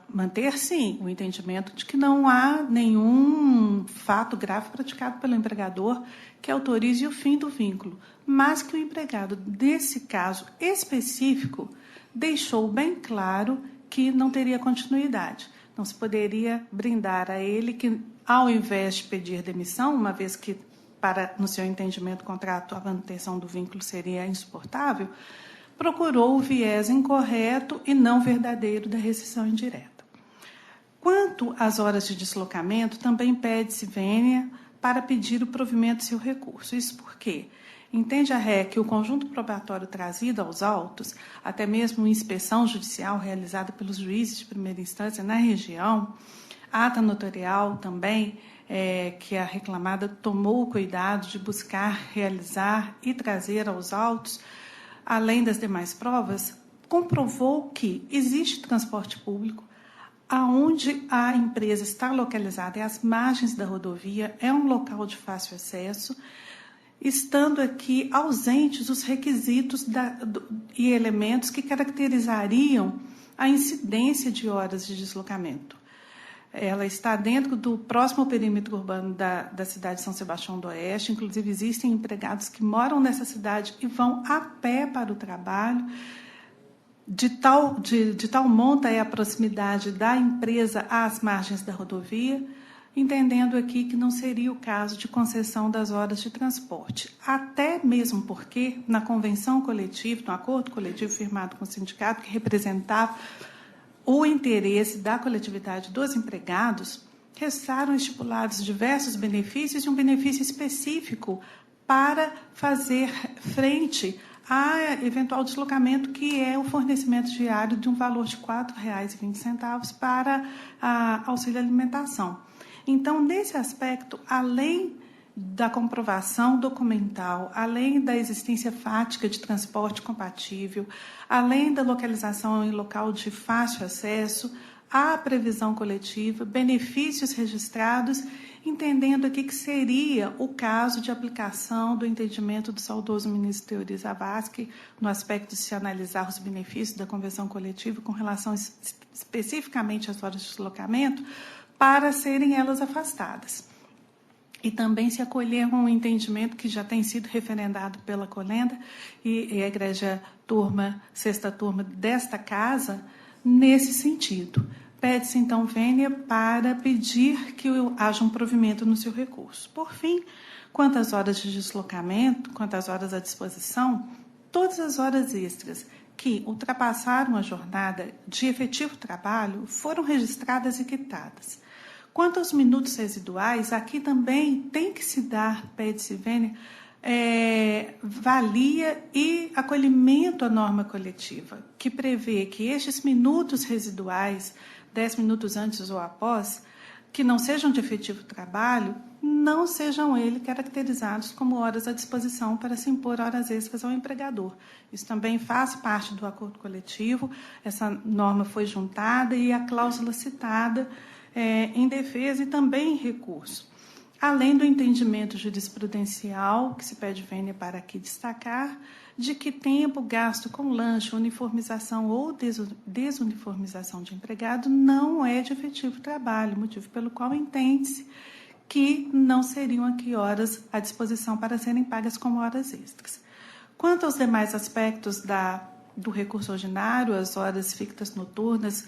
manter, sim, o entendimento de que não há nenhum fato grave praticado pelo empregador que autorize o fim do vínculo, mas que o empregado, nesse caso específico, deixou bem claro que não teria continuidade. Não se poderia brindar a ele que, ao invés de pedir demissão, uma vez que, no seu entendimento, o contrato, a manutenção do vínculo seria insuportável, procurou o viés incorreto e não verdadeiro da rescisão indireta. Quanto às horas de deslocamento, também pede-se vênia para pedir o provimento do seu recurso. Isso porque entende a REC que o conjunto probatório trazido aos autos, até mesmo inspeção judicial realizada pelos juízes de primeira instância na região, ata notarial também, que a reclamada tomou o cuidado de buscar, realizar e trazer aos autos, além das demais provas, comprovou que existe transporte público, aonde a empresa está localizada, é às margens da rodovia, é um local de fácil acesso, estando aqui ausentes os requisitos e elementos que caracterizariam a incidência de horas de deslocamento. Ela está dentro do próximo perímetro urbano da cidade de São Sebastião do Oeste. Inclusive, existem empregados que moram nessa cidade e vão a pé para o trabalho. De tal monta é a proximidade da empresa às margens da rodovia, entendendo aqui que não seria o caso de concessão das horas de transporte. Até mesmo porque, na convenção coletiva, no acordo coletivo firmado com o sindicato, que representava o interesse da coletividade dos empregados, restaram estipulados diversos benefícios e um benefício específico para fazer frente a eventual deslocamento, que é o fornecimento diário de um valor de R$ 4,20 para auxílio alimentação. Então, nesse aspecto, além da comprovação documental, além da existência fática de transporte compatível, além da localização em local de fácil acesso, há previsão coletiva, benefícios registrados, entendendo aqui que seria o caso de aplicação do entendimento do saudoso ministro Teori Zavascki, no aspecto de se analisar os benefícios da convenção coletiva com relação especificamente às horas de deslocamento, para serem elas afastadas. E também se acolher um entendimento que já tem sido referendado pela Colenda e a Igreja sexta turma desta casa, nesse sentido. Pede-se, então, vênia para pedir que haja um provimento no seu recurso. Por fim, quanto às horas de deslocamento, quanto às horas à disposição, todas as horas extras que ultrapassaram a jornada de efetivo trabalho foram registradas e quitadas. Quanto aos minutos residuais, aqui também tem que se dar, pede-se vênia, valia e acolhimento à norma coletiva, que prevê que estes minutos residuais, 10 minutos antes ou após, que não sejam de efetivo trabalho, não sejam caracterizados como horas à disposição para se impor horas extras ao empregador. Isso também faz parte do acordo coletivo, essa norma foi juntada e a cláusula citada em defesa e também em recurso. Além do entendimento jurisprudencial, que se pede vênia para aqui destacar, de que tempo gasto com lanche, uniformização ou desuniformização de empregado não é de efetivo trabalho, motivo pelo qual entende-se que não seriam aqui horas à disposição para serem pagas como horas extras. Quanto aos demais aspectos do recurso ordinário, as horas fictas noturnas,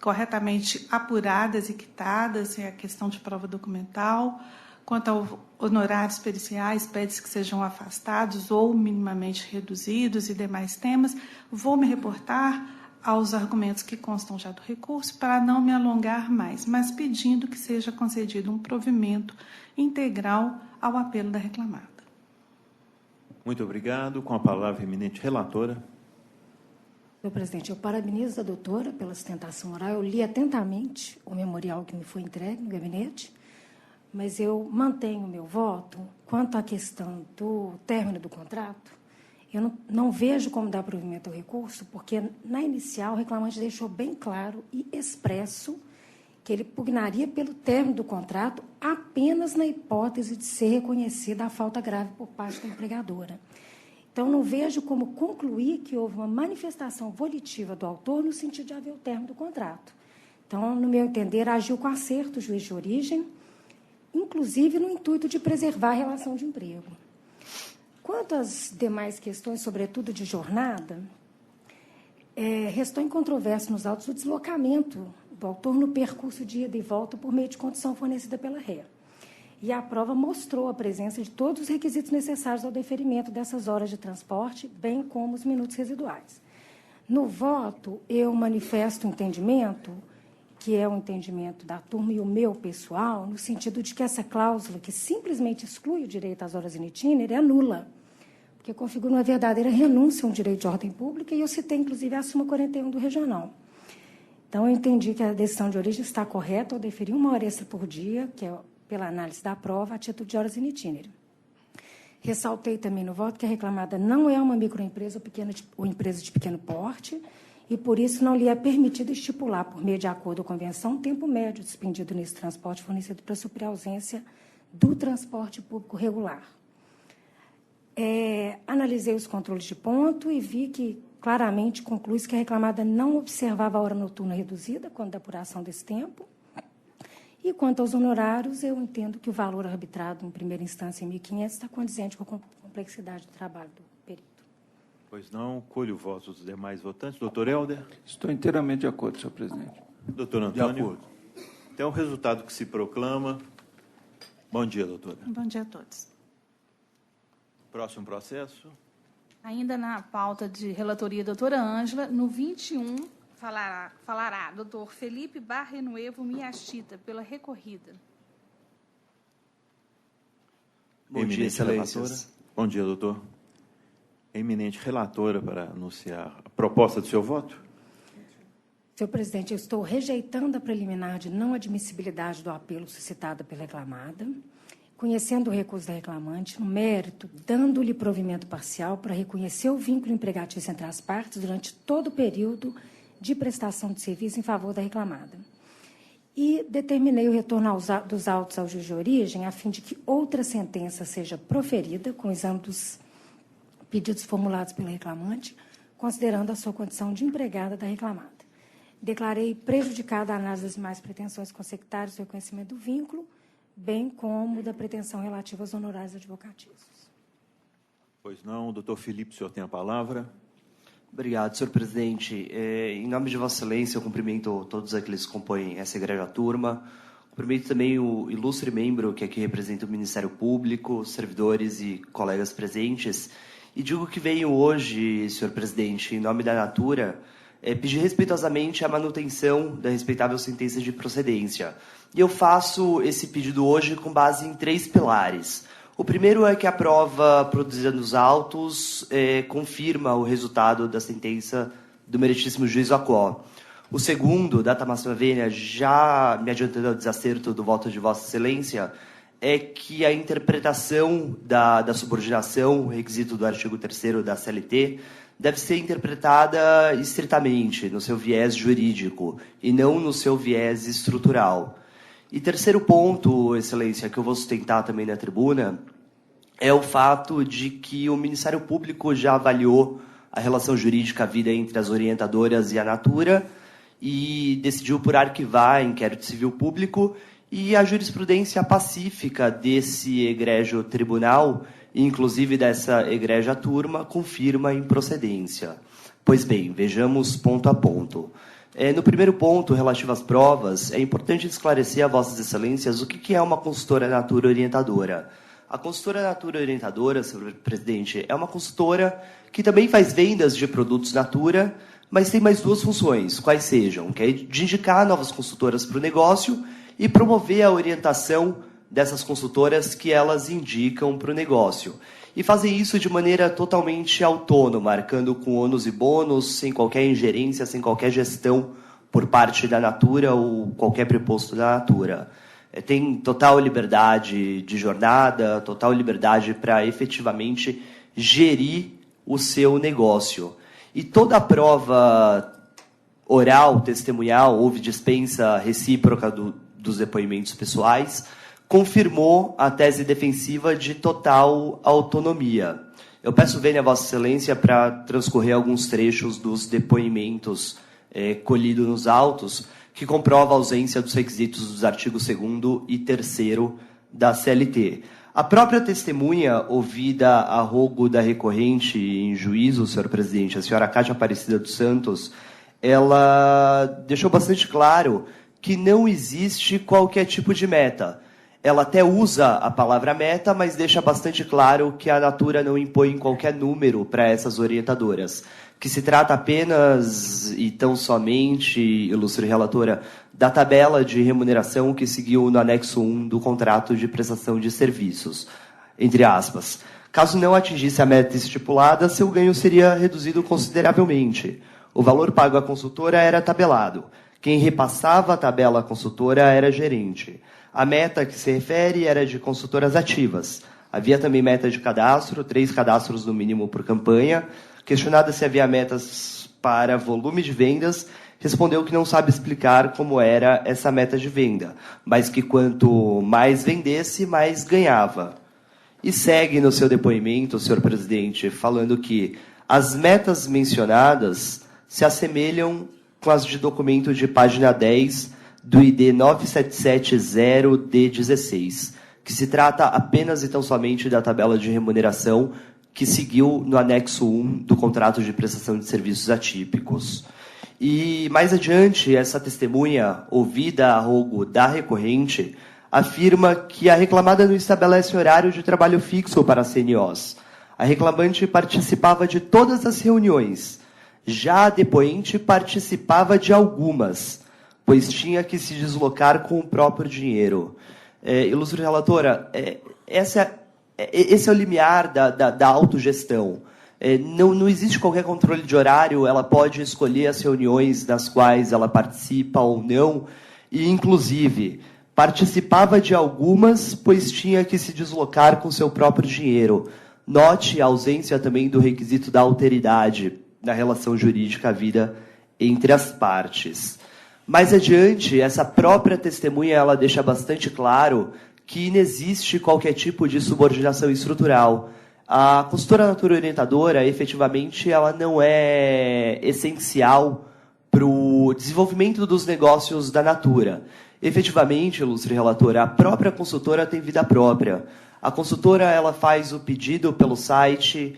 corretamente apuradas e quitadas, é a questão de prova documental. Quanto aos honorários periciais, pede-se que sejam afastados ou minimamente reduzidos e demais temas. Vou me reportar aos argumentos que constam já do recurso para não me alongar mais, mas pedindo que seja concedido um provimento integral ao apelo da reclamada. Muito obrigado. Com a palavra, a eminente relatora. Senhor presidente, eu parabenizo a doutora pela sustentação oral. Eu li atentamente o memorial que me foi entregue no gabinete, mas eu mantenho o meu voto quanto à questão do término do contrato. Eu não vejo como dar provimento ao recurso, porque, na inicial, o reclamante deixou bem claro e expresso que ele pugnaria pelo término do contrato apenas na hipótese de ser reconhecida a falta grave por parte da empregadora. Então, não vejo como concluir que houve uma manifestação volitiva do autor no sentido de haver o término do contrato. Então, no meu entender, agiu com acerto o juiz de origem, inclusive no intuito de preservar a relação de emprego. Quanto às demais questões, sobretudo de jornada, restou incontroverso nos autos o deslocamento do autor no percurso de ida e volta por meio de condição fornecida pela ré. E a prova mostrou a presença de todos os requisitos necessários ao deferimento dessas horas de transporte, bem como os minutos residuais. No voto, eu manifesto o entendimento, que é o entendimento da turma e o meu pessoal, no sentido de que essa cláusula, que simplesmente exclui o direito às horas in itinere, é nula, porque configura uma verdadeira renúncia a um direito de ordem pública, e eu citei, inclusive, a súmula 41 do Regional. Então, eu entendi que a decisão de origem está correta ao deferir 1 hora extra por dia, que é pela análise da prova, a título de horas in itinere. Ressaltei também no voto que a reclamada não é uma microempresa ou empresa de pequeno porte, e, por isso, não lhe é permitido estipular, por meio de acordo ou convenção, um tempo médio despendido nesse transporte fornecido para suprir a ausência do transporte público regular. Analisei os controles de ponto e vi que, claramente, conclui-se que a reclamada não observava a hora noturna reduzida quando da apuração desse tempo. E, quanto aos honorários, eu entendo que o valor arbitrado em primeira instância em 1.500 está condizente com a complexidade do trabalho do perito. Pois não, colho o voto dos demais votantes. Doutor Helder? Estou inteiramente de acordo, senhor presidente. Doutor Antônio? De acordo. Então, o resultado que se proclama. Bom dia, doutora. Bom dia a todos. Próximo processo. Ainda na pauta de relatoria, doutora Ângela, no 21, falará doutor Felipe Barrenuevo Miachita, pela recorrida. Bom dia, excelências. Bom dia, doutor. Eminente relatora, para anunciar a proposta do seu voto. Senhor presidente, eu estou rejeitando a preliminar de não admissibilidade do apelo suscitada pela reclamada, conhecendo o recurso da reclamante, no mérito, dando-lhe provimento parcial para reconhecer o vínculo empregatício entre as partes durante todo o período de prestação de serviço em favor da reclamada. E determinei o retorno dos autos ao juiz de origem, a fim de que outra sentença seja proferida, com o exame dos pedidos formulados pela reclamante, considerando a sua condição de empregada da reclamada. Declarei prejudicada a análise das demais pretensões consectárias do reconhecimento do vínculo, bem como da pretensão relativa aos honorários advocatícios. Pois não, doutor Felipe, o senhor tem a palavra. Obrigado, senhor presidente. Em nome de Vossa Excelência, eu cumprimento todos aqueles que compõem essa egrégia turma. Cumprimento também o ilustre membro que aqui representa o Ministério Público, servidores e colegas presentes. E digo que venho hoje, senhor presidente, em nome da Natura, pedir respeitosamente a manutenção da respeitável sentença de procedência. E eu faço esse pedido hoje com base em 3 pilares. O primeiro é que a prova produzida nos autos confirma o resultado da sentença do meritíssimo juiz Acó. O segundo, data máxima vênia, já me adiantando ao desacerto do voto de Vossa Excelência, é que a interpretação da subordinação, requisito do artigo 3º da CLT, deve ser interpretada estritamente no seu viés jurídico e não no seu viés estrutural. E terceiro ponto, Excelência, que eu vou sustentar também na tribuna, é o fato de que o Ministério Público já avaliou a relação jurídica havida entre as orientadoras e a Natura e decidiu por arquivar inquérito civil público, e a jurisprudência pacífica desse egrégio tribunal, inclusive dessa egrégia turma, confirma a improcedência. Pois bem, vejamos ponto a ponto. No primeiro ponto, relativo às provas, é importante esclarecer a Vossas Excelências o que é uma consultora Natura orientadora. A consultora Natura orientadora, senhor presidente, é uma consultora que também faz vendas de produtos Natura, mas tem mais 2 funções, quais sejam, que é de indicar novas consultoras para o negócio e promover a orientação dessas consultoras que elas indicam para o negócio. E fazem isso de maneira totalmente autônoma, marcando com ônus e bônus, sem qualquer ingerência, sem qualquer gestão por parte da Natura ou qualquer preposto da Natura. Tem total liberdade de jornada, total liberdade para efetivamente gerir o seu negócio. E toda a prova oral, testemunhal, houve dispensa recíproca dos depoimentos pessoais, confirmou a tese defensiva de total autonomia. Eu peço vênia a Vossa Excelência para transcorrer alguns trechos dos depoimentos colhidos nos autos, que comprova a ausência dos requisitos dos artigos 2º e 3º da CLT. A própria testemunha, ouvida a rogo da recorrente em juízo, senhor presidente, a senhora Cátia Aparecida dos Santos, ela deixou bastante claro que não existe qualquer tipo de meta. Ela até usa a palavra meta, mas deixa bastante claro que a Natura não impõe qualquer número para essas orientadoras, que se trata apenas e tão somente, ilustre relatora, da tabela de remuneração que seguiu no anexo 1 do contrato de prestação de serviços, entre aspas. Caso não atingisse a meta estipulada, seu ganho seria reduzido consideravelmente. O valor pago à consultora era tabelado. Quem repassava a tabela à consultora era a gerente. A meta que se refere era de consultoras ativas. Havia também meta de cadastro, 3 cadastros no mínimo por campanha. Questionada se havia metas para volume de vendas, respondeu que não sabe explicar como era essa meta de venda, mas que quanto mais vendesse, mais ganhava. E segue no seu depoimento, senhor presidente, falando que as metas mencionadas se assemelham com as de documento de página 10 do ID 9770D16, que se trata apenas e tão somente da tabela de remuneração que seguiu no anexo 1 do contrato de prestação de serviços atípicos. E, mais adiante, essa testemunha, ouvida a rogo da recorrente, afirma que a reclamada não estabelece horário de trabalho fixo para CNOs. A reclamante participava de todas as reuniões. Já a depoente participava de algumas, pois tinha que se deslocar com o próprio dinheiro. Ilustre relatora, esse é o limiar da autogestão. Não existe qualquer controle de horário, ela pode escolher as reuniões das quais ela participa ou não, e, inclusive, participava de algumas, pois tinha que se deslocar com seu próprio dinheiro. Note a ausência também do requisito da alteridade na relação jurídica havida entre as partes. Mais adiante, essa própria testemunha ela deixa bastante claro que inexiste qualquer tipo de subordinação estrutural. A consultora Natura orientadora, efetivamente, ela não é essencial para o desenvolvimento dos negócios da Natura. Efetivamente, ilustre relatora, a própria consultora tem vida própria. A consultora ela faz o pedido pelo site.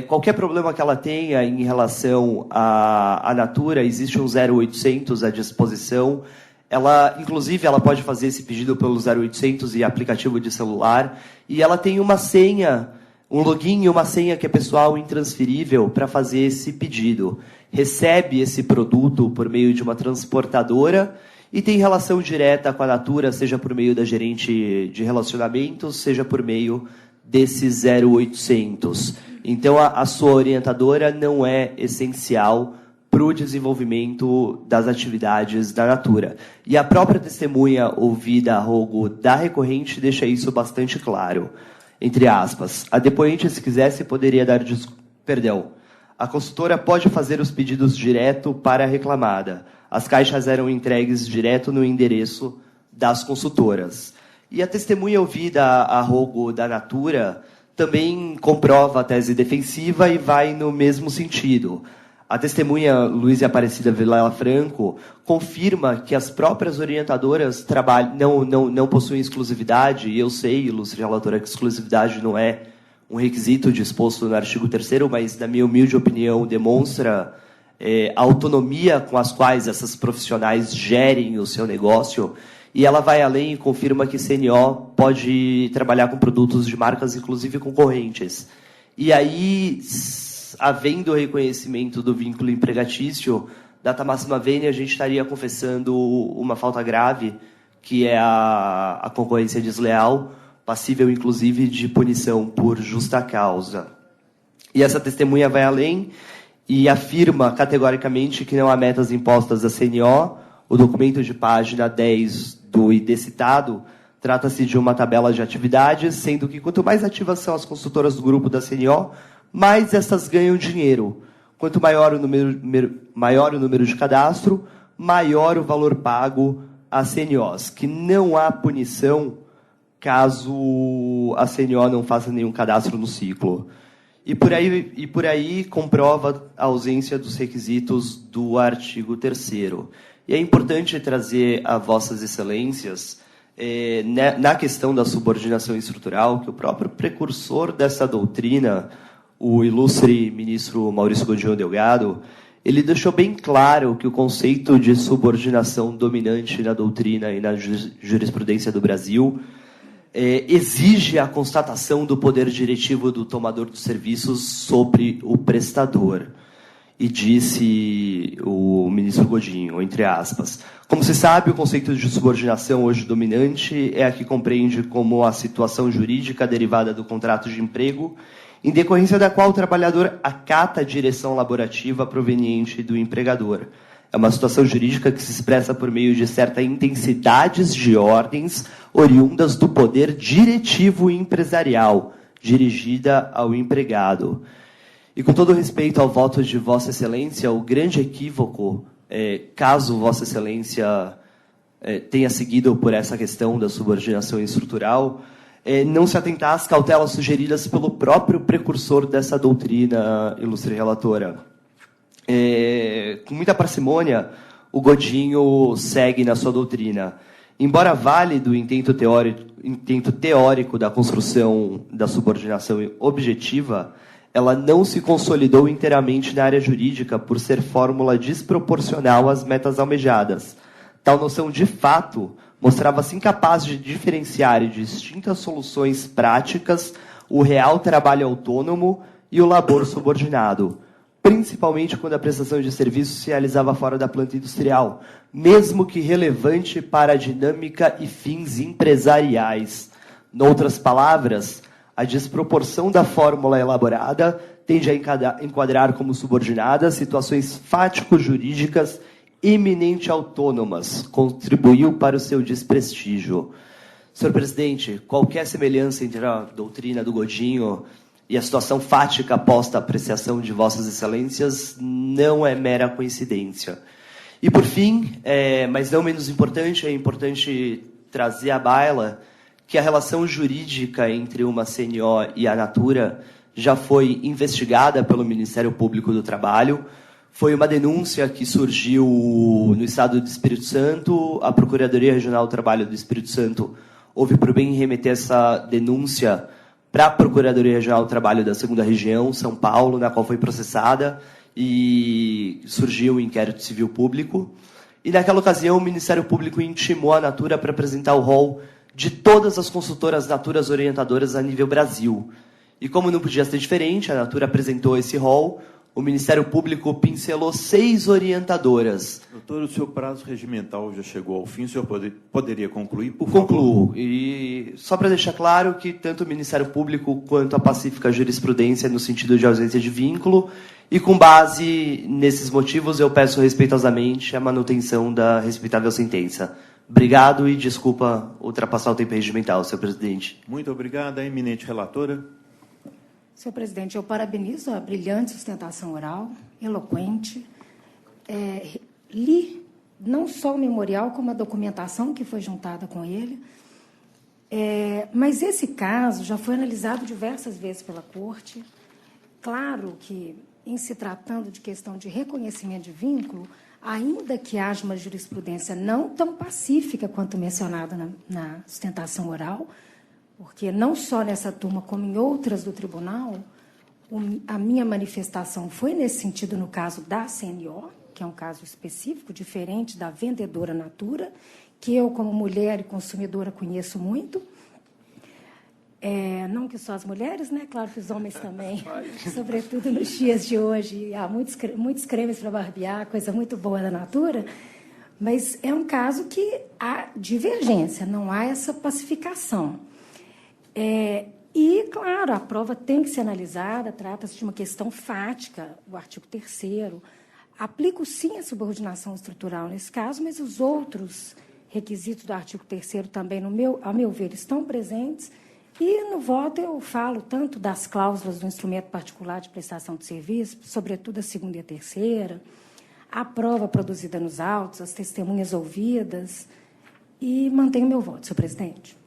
Qualquer problema que ela tenha em relação à Natura, existe um 0800 à disposição. Inclusive, ela pode fazer esse pedido pelo 0800 e aplicativo de celular. E ela tem uma senha, um login e uma senha que é pessoal intransferível para fazer esse pedido. Recebe esse produto por meio de uma transportadora e tem relação direta com a Natura, seja por meio da gerente de relacionamentos, seja por meio desse 0800. Então, a sua orientadora não é essencial para o desenvolvimento das atividades da Natura. E a própria testemunha ouvida a rogo da recorrente deixa isso bastante claro. Entre aspas, a depoente, se quisesse, poderia dar... A consultora pode fazer os pedidos direto para a reclamada. As caixas eram entregues direto no endereço das consultoras. E a testemunha ouvida a rogo da Natura também comprova a tese defensiva e vai no mesmo sentido. A testemunha Luísa Aparecida Vilela Franco confirma que as próprias orientadoras não possuem exclusividade, e eu sei, ilustre relatora, que exclusividade não é um requisito disposto no artigo 3º, mas, na minha humilde opinião, demonstra a autonomia com as quais essas profissionais gerem o seu negócio. E ela vai além e confirma que CNO pode trabalhar com produtos de marcas, inclusive concorrentes. E aí, havendo o reconhecimento do vínculo empregatício, data máxima vênia, a gente estaria confessando uma falta grave, que é a concorrência desleal, passível, inclusive, de punição por justa causa. E essa testemunha vai além e afirma categoricamente que não há metas impostas à CNO. O documento de página 10 do ID citado trata-se de uma tabela de atividades, sendo que quanto mais ativas são as consultoras do grupo da CNO, mais essas ganham dinheiro. Quanto maior o número de cadastro, maior o valor pago às CNOs, que não há punição caso a CNO não faça nenhum cadastro no ciclo. E por aí comprova a ausência dos requisitos do artigo 3º. E é importante trazer a Vossas Excelências, na questão da subordinação estrutural, que o próprio precursor dessa doutrina, o ilustre ministro Maurício Godinho Delgado, ele deixou bem claro que o conceito de subordinação dominante na doutrina e na jurisprudência do Brasil exige a constatação do poder diretivo do tomador dos serviços sobre o prestador. E disse o ministro Godinho, entre aspas, como se sabe, o conceito de subordinação hoje dominante é a que compreende como a situação jurídica derivada do contrato de emprego, em decorrência da qual o trabalhador acata a direção laborativa proveniente do empregador. É uma situação jurídica que se expressa por meio de certas intensidades de ordens oriundas do poder diretivo empresarial, dirigida ao empregado. E com todo respeito ao voto de Vossa Excelência, o grande equívoco, caso Vossa Excelência tenha seguido por essa questão da subordinação estrutural, não se atentar às cautelas sugeridas pelo próprio precursor dessa doutrina, ilustre relatora. Com muita parcimônia, o Godinho segue na sua doutrina. Embora válido o intento teórico da construção da subordinação objetiva, ela não se consolidou inteiramente na área jurídica por ser fórmula desproporcional às metas almejadas. Tal noção, de fato, mostrava-se incapaz de diferenciar em distintas soluções práticas o real trabalho autônomo e o labor subordinado, principalmente quando a prestação de serviço se realizava fora da planta industrial, mesmo que relevante para a dinâmica e fins empresariais. Noutras palavras, a desproporção da fórmula elaborada tende a enquadrar como subordinadas situações fático-jurídicas eminente autônomas, contribuiu para o seu desprestígio. Senhor presidente, qualquer semelhança entre a doutrina do Godinho e a situação fática posta à apreciação de Vossas Excelências não é mera coincidência. E, por fim, mas não menos importante, é importante trazer à baila que a relação jurídica entre uma CNO e a Natura já foi investigada pelo Ministério Público do Trabalho. Foi uma denúncia que surgiu no Estado do Espírito Santo. A Procuradoria Regional do Trabalho do Espírito Santo houve por bem remeter essa denúncia para a Procuradoria Regional do Trabalho da 2ª Região, São Paulo, na qual foi processada e surgiu o inquérito civil público. E, naquela ocasião, o Ministério Público intimou a Natura para apresentar o rol de todas as consultoras Naturas orientadoras a nível Brasil. E, como não podia ser diferente, a Natura apresentou esse rol. O Ministério Público pincelou 6 orientadoras. Doutor, o seu prazo regimental já chegou ao fim. O senhor poderia concluir, por favor? Concluo. E só para deixar claro que tanto o Ministério Público quanto a pacífica jurisprudência no sentido de ausência de vínculo, e com base nesses motivos eu peço respeitosamente a manutenção da respeitável sentença. Obrigado e desculpa ultrapassar o tempo regimental, senhor presidente. Muito obrigado. A eminente relatora. Senhor presidente, eu parabenizo a brilhante sustentação oral, eloquente. Li não só o memorial, como a documentação que foi juntada com ele. Mas esse caso já foi analisado diversas vezes pela Corte. Claro que, em se tratando de questão de reconhecimento de vínculo, ainda que haja uma jurisprudência não tão pacífica quanto mencionada na sustentação oral, porque não só nessa turma, como em outras do tribunal, a minha manifestação foi nesse sentido no caso da CNO, que é um caso específico, diferente da vendedora Natura, que eu, como mulher e consumidora, conheço muito. Não que só as mulheres, né? Claro que os homens também, sobretudo nos dias de hoje. Há muitos cremes para barbear, coisa muito boa da Natura, mas é um caso que há divergência, não há essa pacificação. E, claro, a prova tem que ser analisada, trata-se de uma questão fática, o artigo 3º. Aplico, sim, a subordinação estrutural nesse caso, mas os outros requisitos do artigo 3º também, ao meu ver, estão presentes. E, no voto, eu falo tanto das cláusulas do instrumento particular de prestação de serviço, sobretudo a 2ª e a 3ª, a prova produzida nos autos, as testemunhas ouvidas, e mantenho meu voto, senhor presidente.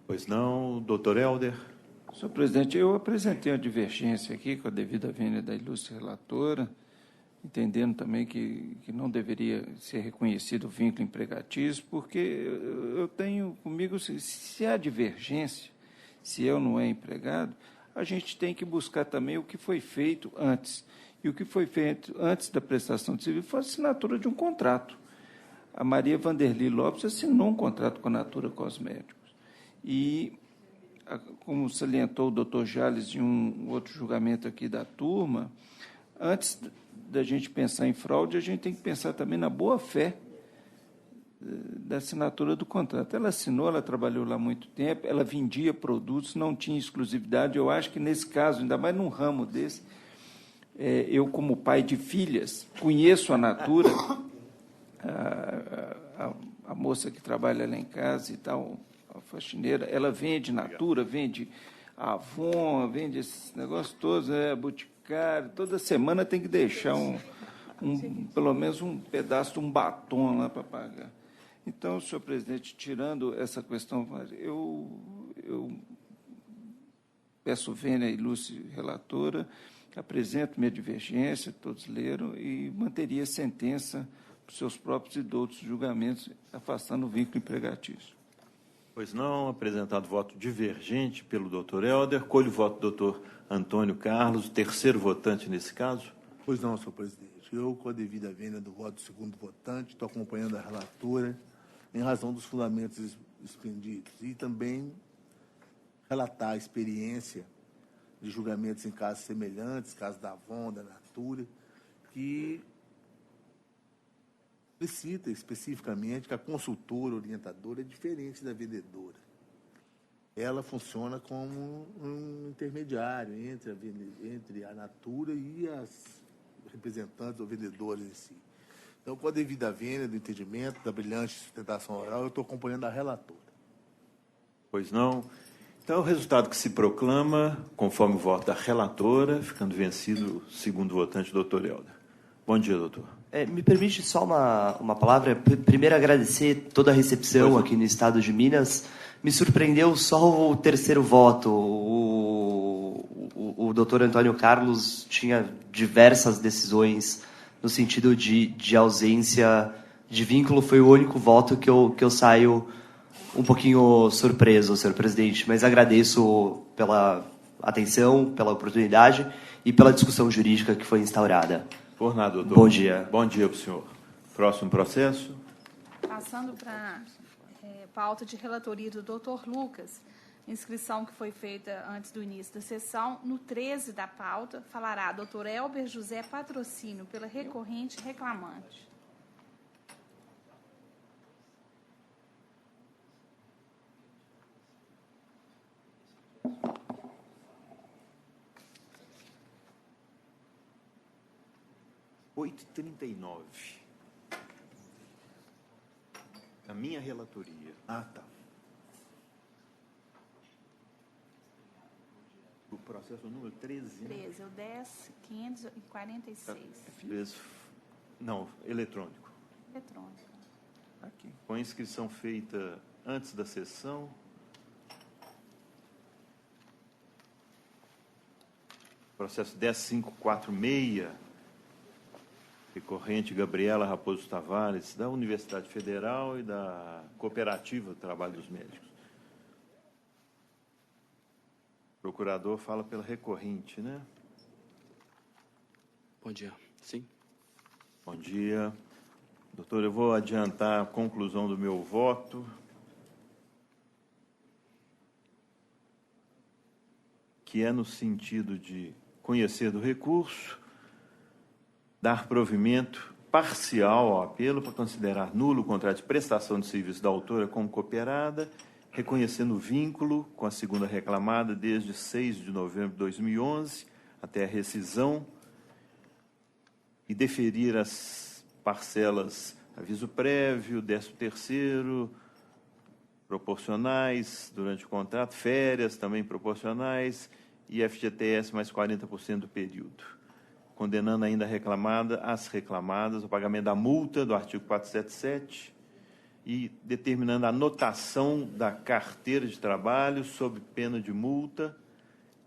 Pois não, doutor Helder. Senhor presidente, eu apresentei uma divergência aqui com a devida vênia da ilustre relatora, entendendo também que não deveria ser reconhecido o vínculo empregatício, porque eu tenho comigo, se há divergência, se eu não é empregado, a gente tem que buscar também o que foi feito antes. E o que foi feito antes da prestação de serviço foi a assinatura de um contrato. A Maria Vanderly Lopes assinou um contrato com a Natura Cosméticos. E, como salientou o doutor Jales em um outro julgamento aqui da turma, antes da gente pensar em fraude, a gente tem que pensar também na boa-fé da assinatura do contrato. Ela assinou, ela trabalhou lá há muito tempo, ela vendia produtos, não tinha exclusividade. Eu acho que, nesse caso, ainda mais num ramo desse, eu, como pai de filhas, conheço a Natura, a moça que trabalha lá em casa e tal, a faxineira, ela vende Natura, vende Avon, vende esses negócios todos, Boticário, toda semana tem que deixar pelo menos um pedaço de um batom lá para pagar. Então, senhor presidente, tirando essa questão, eu peço vênia à ilustre relatora, apresento minha divergência, todos leram, e manteria a sentença para os seus próprios e outros julgamentos, afastando o vínculo empregatício. Pois não, apresentado voto divergente pelo doutor Helder. Colho o voto do doutor Antônio Carlos, o terceiro votante nesse caso. Pois não, senhor presidente. Eu, com a devida vênia do voto do segundo votante, estou acompanhando a relatora em razão dos fundamentos expendidos e também relatar a experiência de julgamentos em casos semelhantes, casos da Avon, da Natura, que explicita especificamente que a consultora, orientadora, é diferente da vendedora. Ela funciona como um intermediário entre a Natura e as representantes ou vendedores em si. Então, com a devida vênia do entendimento, da brilhante sustentação oral, eu estou acompanhando a relatora. Pois não. Então, o resultado que se proclama, conforme o voto da relatora, ficando vencido o segundo votante, doutor Helder. Bom dia, doutor. Me permite só uma palavra? Primeiro, agradecer toda a recepção aqui no estado de Minas. Me surpreendeu só o terceiro voto. O doutor Antônio Carlos tinha diversas decisões no sentido de ausência de vínculo. Foi o único voto que eu saio um pouquinho surpreso, senhor presidente. Mas agradeço pela atenção, pela oportunidade e pela discussão jurídica que foi instaurada. Por nada, doutor. Bom dia. Bom dia para o senhor. Próximo processo. Passando para a pauta de relatoria do doutor Lucas, inscrição que foi feita antes do início da sessão, no 13 da pauta, falará doutor Elber José Patrocínio, pela recorrente reclamante. (8h39). A minha relatoria. Ah, tá. O processo número 13. 13, o 10.546. Não, eletrônico. Eletrônico. Aqui. Com a inscrição feita antes da sessão. Processo 10.546. Recorrente Gabriela Raposo Tavares, da Universidade Federal e da Cooperativa do Trabalho dos Médicos. O procurador fala pela recorrente, né? Bom dia. Sim. Bom dia. Doutor, eu vou adiantar a conclusão do meu voto. Que é no sentido de conhecer do recurso, dar provimento parcial ao apelo para considerar nulo o contrato de prestação de serviço da autora como cooperada, reconhecendo o vínculo com a segunda reclamada desde 6 de novembro de 2011 até a rescisão e deferir as parcelas aviso prévio, 13º, proporcionais durante o contrato, férias também proporcionais e FGTS mais 40% do período. Condenando ainda as reclamadas ao pagamento da multa do artigo 477 e determinando a anotação da carteira de trabalho sob pena de multa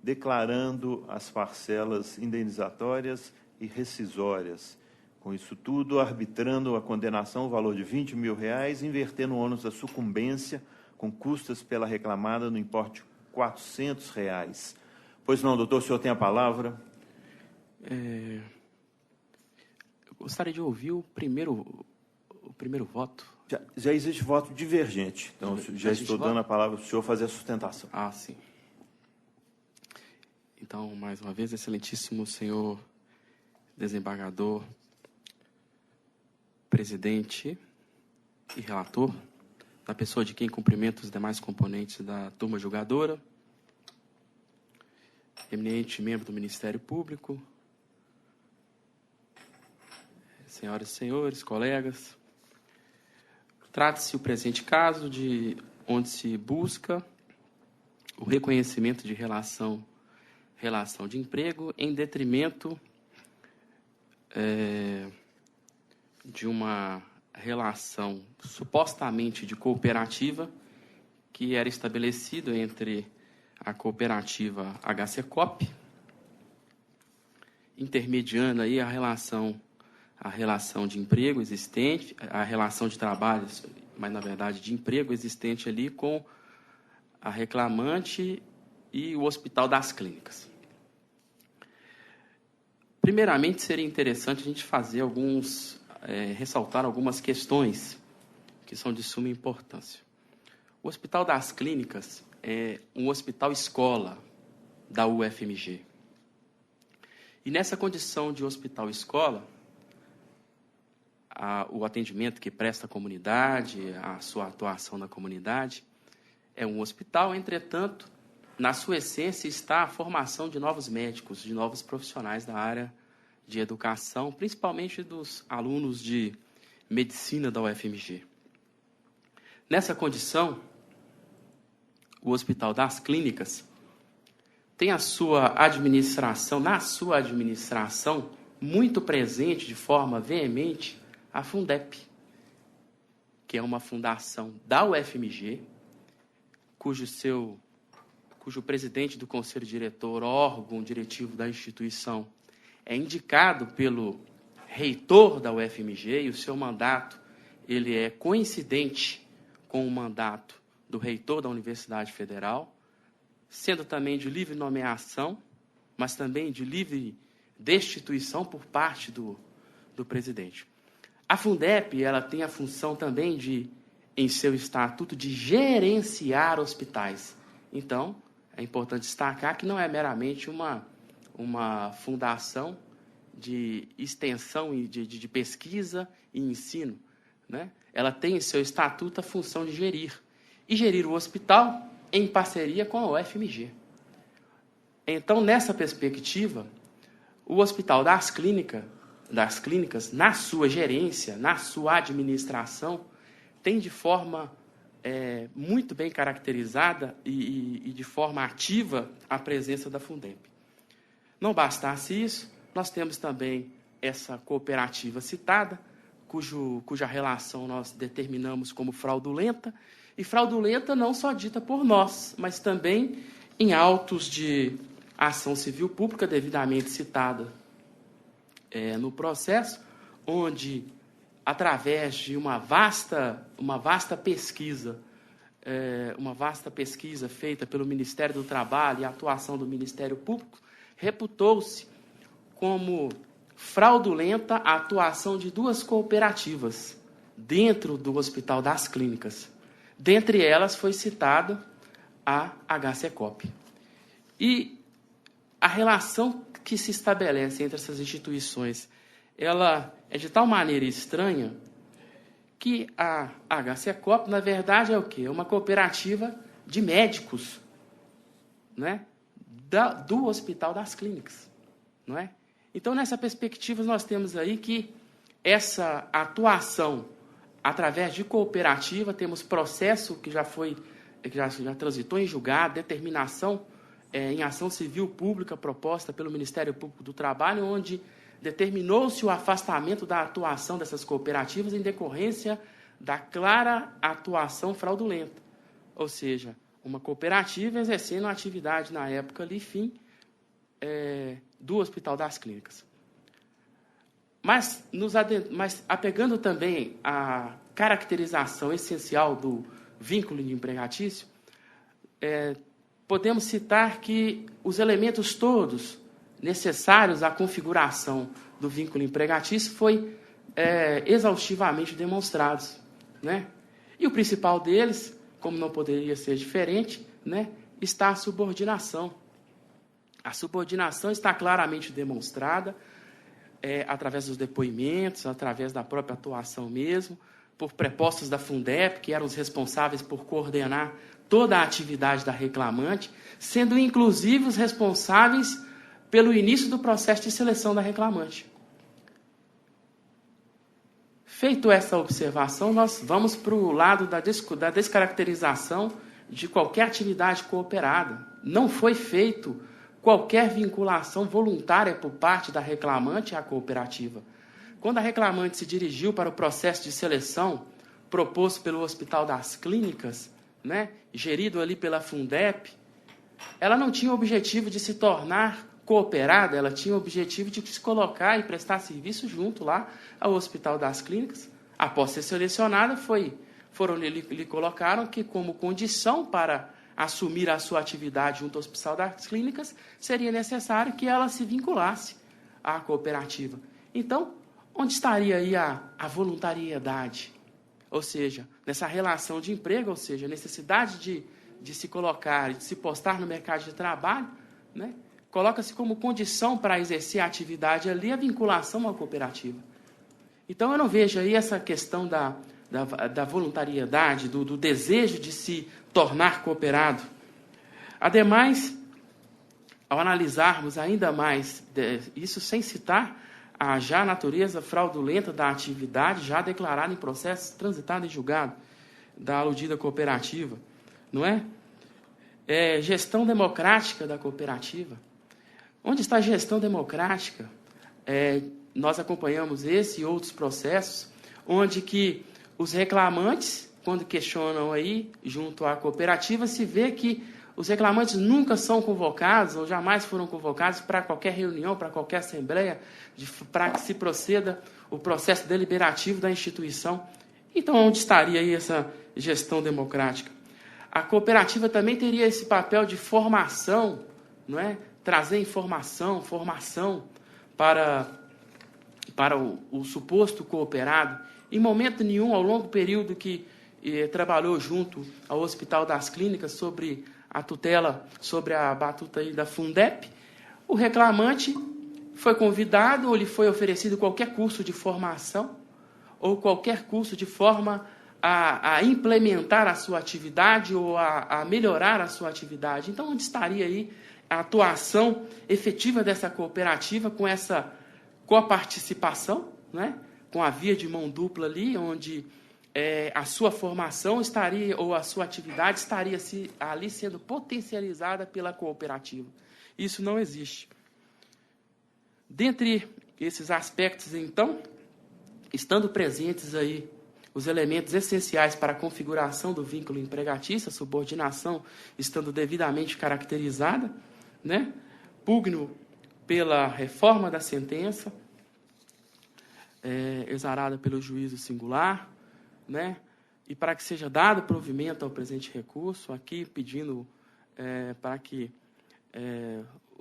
declarando as parcelas indenizatórias e rescisórias. Com isso tudo, arbitrando a condenação o valor de R$20 mil, invertendo o ônus da sucumbência com custas pela reclamada no importe de R$400. Pois não, doutor, o senhor tem a palavra. Eu gostaria de ouvir o primeiro voto. Já existe voto divergente, então já estou dando a palavra para o senhor fazer a sustentação. Ah, sim. Então, mais uma vez, excelentíssimo senhor desembargador, presidente e relator, na pessoa de quem cumprimento os demais componentes da turma julgadora, eminente membro do Ministério Público, senhoras e senhores, colegas, trata-se o presente caso de onde se busca o reconhecimento de relação de emprego em detrimento de uma relação supostamente de cooperativa que era estabelecido entre a cooperativa HCCOP, intermediando aí a relação de emprego existente, a relação de trabalho, mas na verdade de emprego existente ali com a reclamante e o Hospital das Clínicas. Primeiramente, seria interessante a gente fazer ressaltar algumas questões que são de suma importância. O Hospital das Clínicas é um hospital escola da UFMG. E nessa condição de hospital escola, o atendimento que presta à comunidade, a sua atuação na comunidade, é um hospital, entretanto, na sua essência está a formação de novos médicos, de novos profissionais da área de educação, principalmente dos alunos de medicina da UFMG. Nessa condição, o Hospital das Clínicas tem na sua administração, muito presente de forma veemente, a Fundep, que é uma fundação da UFMG, cujo presidente do conselho diretor, órgão diretivo da instituição, é indicado pelo reitor da UFMG, e o seu mandato ele é coincidente com o mandato do reitor da Universidade Federal, sendo também de livre nomeação, mas também de livre destituição por parte do presidente. A Fundep ela tem a função também em seu estatuto, de gerenciar hospitais. Então, é importante destacar que não é meramente uma fundação de extensão e de pesquisa e ensino, né? Ela tem em seu estatuto a função de gerir. E gerir o hospital em parceria com a UFMG. Então, nessa perspectiva, o Hospital das Clínicas, na sua gerência, na sua administração, tem de forma muito bem caracterizada e de forma ativa a presença da Fundep. Não bastasse isso, nós temos também essa cooperativa citada, cuja relação nós determinamos como fraudulenta, e fraudulenta não só dita por nós, mas também em autos de ação civil pública devidamente citada no processo, onde, através de uma vasta pesquisa feita pelo Ministério do Trabalho e a atuação do Ministério Público, reputou-se como fraudulenta a atuação de duas cooperativas dentro do Hospital das Clínicas. Dentre elas foi citada a HCCOP. E a relação que se estabelece entre essas instituições, ela é de tal maneira estranha que a HCCOP, na verdade, é o quê? É uma cooperativa de médicos, né? Do Hospital das Clínicas, não é? Então, nessa perspectiva, nós temos aí que essa atuação através de cooperativa, temos processo que já transitou em julgado, determinação em ação civil pública proposta pelo Ministério Público do Trabalho, onde determinou-se o afastamento da atuação dessas cooperativas em decorrência da clara atuação fraudulenta. Ou seja, uma cooperativa exercendo a atividade, na época ali, fim do Hospital das Clínicas. Mas apegando também à caracterização essencial do vínculo empregatício, podemos citar que os elementos todos necessários à configuração do vínculo empregatício foi exaustivamente demonstrados, né? E o principal deles, como não poderia ser diferente, né, está a subordinação. A subordinação está claramente demonstrada através dos depoimentos, através da própria atuação mesmo, por prepostos da Fundep, que eram os responsáveis por coordenar toda a atividade da reclamante, sendo inclusive os responsáveis pelo início do processo de seleção da reclamante. Feito essa observação, nós vamos para o lado da descaracterização de qualquer atividade cooperada. Não foi feito qualquer vinculação voluntária por parte da reclamante à cooperativa. Quando a reclamante se dirigiu para o processo de seleção proposto pelo Hospital das Clínicas, né, gerido ali pela Fundep, ela não tinha o objetivo de se tornar cooperada, ela tinha o objetivo de se colocar e prestar serviço junto lá ao Hospital das Clínicas. Após ser selecionada, lhe colocaram que, como condição para assumir a sua atividade junto ao Hospital das Clínicas, seria necessário que ela se vinculasse à cooperativa. Então, onde estaria aí a voluntariedade? Ou seja, nessa relação de emprego, ou seja, a necessidade de se colocar, de se postar no mercado de trabalho, né? Coloca-se como condição para exercer a atividade ali a vinculação à cooperativa. Então, eu não vejo aí essa questão da voluntariedade, do desejo de se tornar cooperado. Ademais, ao analisarmos ainda mais isso sem citar a já natureza fraudulenta da atividade já declarada em processo transitado em julgado da aludida cooperativa, não é? Gestão democrática da cooperativa. Onde está a gestão democrática? Nós acompanhamos esse e outros processos, onde que os reclamantes, quando questionam aí, junto à cooperativa, se vê que os reclamantes nunca são convocados, ou jamais foram convocados para qualquer reunião, para qualquer assembleia, para que se proceda o processo deliberativo da instituição. Então, onde estaria aí essa gestão democrática? A cooperativa também teria esse papel de formação, não é? Trazer informação, formação para o suposto cooperado. Em momento nenhum, ao longo período que trabalhou junto ao Hospital das Clínicas sobre a tutela, sobre a batuta aí da Fundep, o reclamante foi convidado ou lhe foi oferecido qualquer curso de formação ou qualquer curso de forma a implementar a sua atividade ou a melhorar a sua atividade. Então, onde estaria aí a atuação efetiva dessa cooperativa com essa coparticipação, né? Com a via de mão dupla ali, onde a sua formação estaria, ou a sua atividade estaria ali sendo potencializada pela cooperativa. Isso não existe. Dentre esses aspectos, então, estando presentes aí os elementos essenciais para a configuração do vínculo empregatício, a subordinação estando devidamente caracterizada, né? Pugno pela reforma da sentença, exarada pelo juízo singular, né? E para que seja dado provimento ao presente recurso, aqui pedindo para que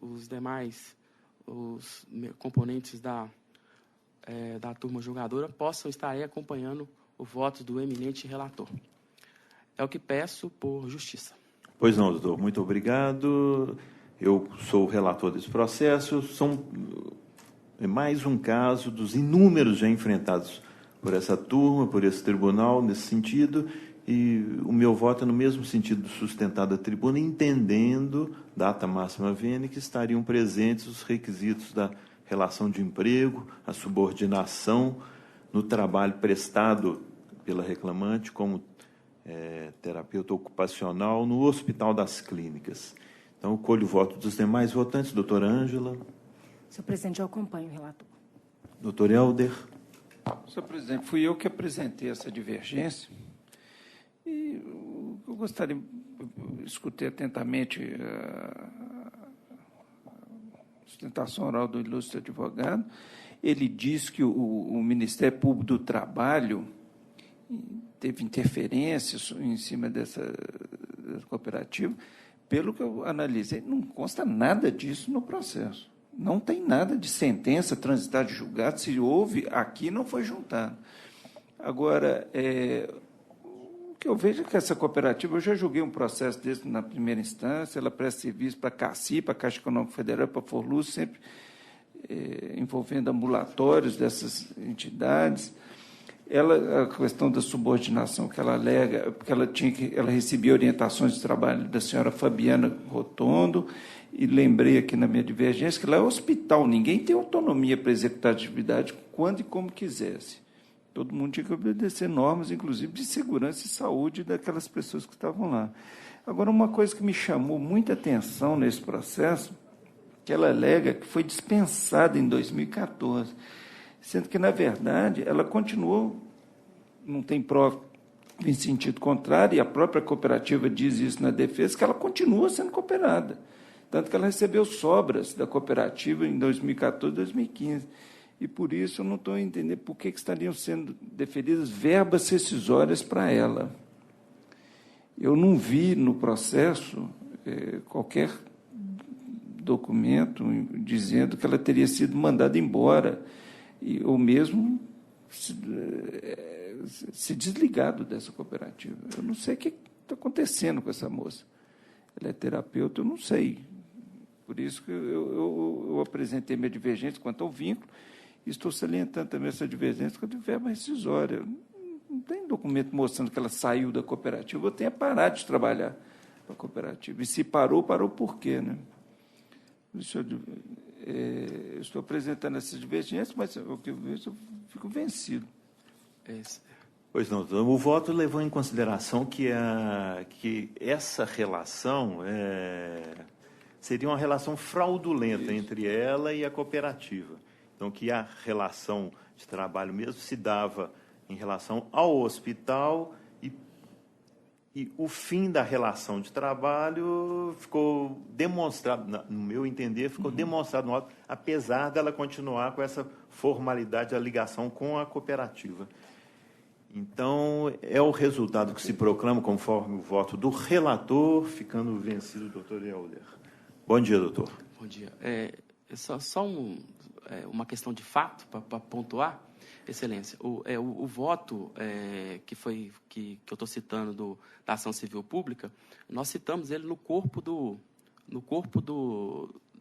os demais componentes da turma julgadora possam estar aí acompanhando o voto do eminente relator. É o que peço por justiça. Pois não, doutor. Muito obrigado. Eu sou o relator desse processo. É mais um caso dos inúmeros já enfrentados por essa turma, por esse tribunal, nesse sentido, e o meu voto é no mesmo sentido sustentado a tribuna, entendendo, data máxima vênia, que estariam presentes os requisitos da relação de emprego, a subordinação no trabalho prestado pela reclamante como terapeuta ocupacional no Hospital das Clínicas. Então, eu colho o voto dos demais votantes. Doutora Ângela. Senhor presidente, eu acompanho o relator. Doutor Helder. Senhor presidente, fui eu que apresentei essa divergência. E eu gostaria escutei atentamente a sustentação oral do ilustre advogado. Ele diz que o Ministério Público do Trabalho teve interferências em cima dessa cooperativa. Pelo que eu analisei, não consta nada disso no processo. Não tem nada de sentença, transitada de julgado. Se houve, aqui não foi juntado. Agora, o que eu vejo é que essa cooperativa, eu já julguei um processo desse na primeira instância, ela presta serviço para a CACI, para a Caixa Econômica Federal, para a Forluz, sempre envolvendo ambulatórios dessas entidades. A questão da subordinação que ela alega, porque ela recebia orientações de trabalho da senhora Fabiana Rotondo, e lembrei aqui na minha divergência que lá é hospital, ninguém tem autonomia para executar atividade quando e como quisesse. Todo mundo tinha que obedecer normas, inclusive de segurança e saúde daquelas pessoas que estavam lá. Agora, uma coisa que me chamou muita atenção nesse processo, que ela alega que foi dispensada em 2014, sendo que, na verdade, ela continuou, não tem prova em sentido contrário, e a própria cooperativa diz isso na defesa, que ela continua sendo cooperada. Tanto que ela recebeu sobras da cooperativa em 2014 e 2015. E, por isso, eu não estou entendendo por que estariam sendo deferidas verbas rescisórias para ela. Eu não vi no processo qualquer documento dizendo que ela teria sido mandada embora, ou mesmo se desligado dessa cooperativa. Eu não sei o que está acontecendo com essa moça. Ela é terapeuta, eu não sei. Por isso que eu apresentei minha divergência quanto ao vínculo, e estou salientando também essa divergência quanto à verba rescisória. Não tem documento mostrando que ela saiu da cooperativa, ou tenha parado de trabalhar para a cooperativa. E se parou, parou por quê, né? Eu estou apresentando essas divergências, mas o que eu vejo, eu fico vencido. Pois não, o voto levou em consideração que essa relação seria uma relação fraudulenta entre ela e a cooperativa. Então, que a relação de trabalho mesmo se dava em relação ao hospital e o fim da relação de trabalho ficou demonstrado, no meu entender, ficou demonstrado no ato, apesar dela continuar com essa formalidade da ligação com a cooperativa. Então, é o resultado que se proclama conforme o voto do relator, ficando vencido o doutor Helder. Bom dia, doutor. Bom dia. Só uma questão de fato para pontuar, Excelência. O voto que eu estou citando da ação civil pública, nós citamos ele no corpo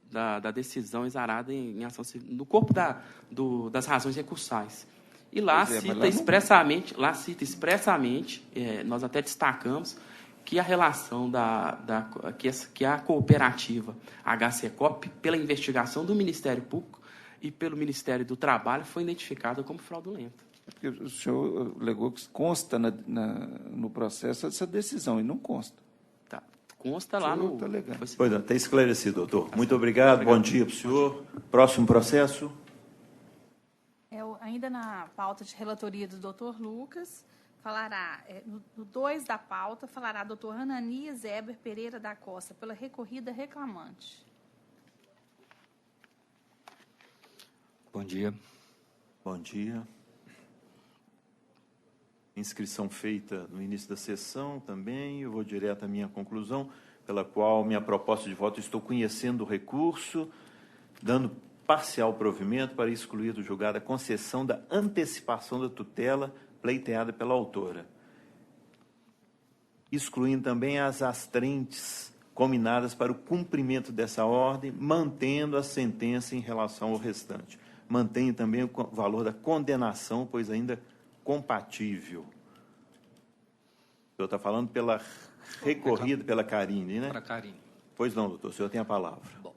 da decisão exarada em ação civil, no corpo das razões recursais. E lá cita expressamente, nós até destacamos que a relação que a cooperativa HCCOP, pela investigação do Ministério Público e pelo Ministério do Trabalho, foi identificada como fraudulenta. Porque o senhor alegou que consta no processo essa decisão, e não consta. Tá. Consta lá no... Pois não, está esclarecido, doutor. Muito obrigado. Bom dia para o senhor. Próximo processo. Ainda na pauta de relatoria do doutor Lucas, falará, no 2 da pauta, falará doutor Ananias Eber Pereira da Costa, pela recorrida reclamante. Bom dia. Bom dia. Inscrição feita no início da sessão também. Eu vou direto à minha conclusão, pela qual minha proposta de voto, estou conhecendo o recurso, dando parcial provimento para excluir do julgado a concessão da antecipação da tutela pleiteada pela autora, excluindo também as astrentes combinadas para o cumprimento dessa ordem, mantendo a sentença em relação ao restante. Mantenho também o valor da condenação, pois ainda compatível. O senhor está falando pela recorrida, pela Carine, né? Para Carine. Pois não, doutor, o senhor tem a palavra. Bom,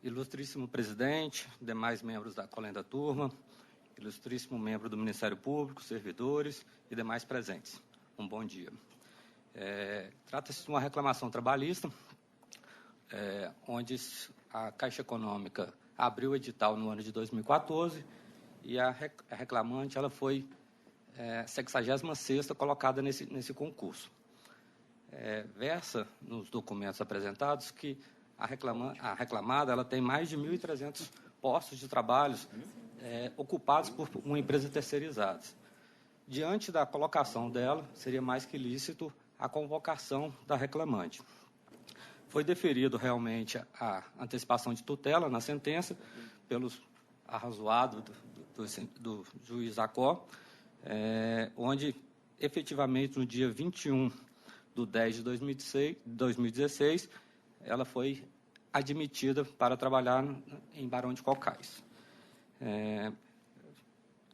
ilustríssimo presidente, demais membros da colenda turma, ilustríssimo membro do Ministério Público, servidores e demais presentes. Um bom dia. Trata-se de uma reclamação trabalhista, onde a Caixa Econômica abriu o edital no ano de 2014 e a reclamante ela foi 66ª colocada nesse concurso. versa nos documentos apresentados que a reclamada ela tem mais de 1.300 postos de trabalho ocupados por uma empresa terceirizada. Diante da colocação dela, seria mais que lícito a convocação da reclamante. Foi deferido realmente a antecipação de tutela na sentença, pelo arrazoado do juiz Jacó, onde, efetivamente, no dia 21/10/2016, ela foi admitida para trabalhar em Barão de Cocais.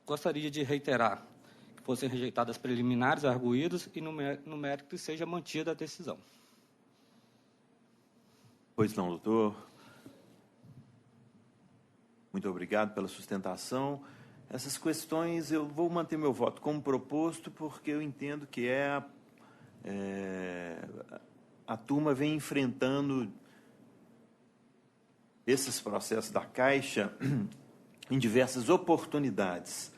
Gostaria de reiterar que fossem rejeitadas preliminares arguídas e, no mérito, seja mantida a decisão. Pois não, doutor. Muito obrigado pela sustentação. Essas questões eu vou manter meu voto como proposto, porque eu entendo que a turma vem enfrentando esses processos da Caixa em diversas oportunidades.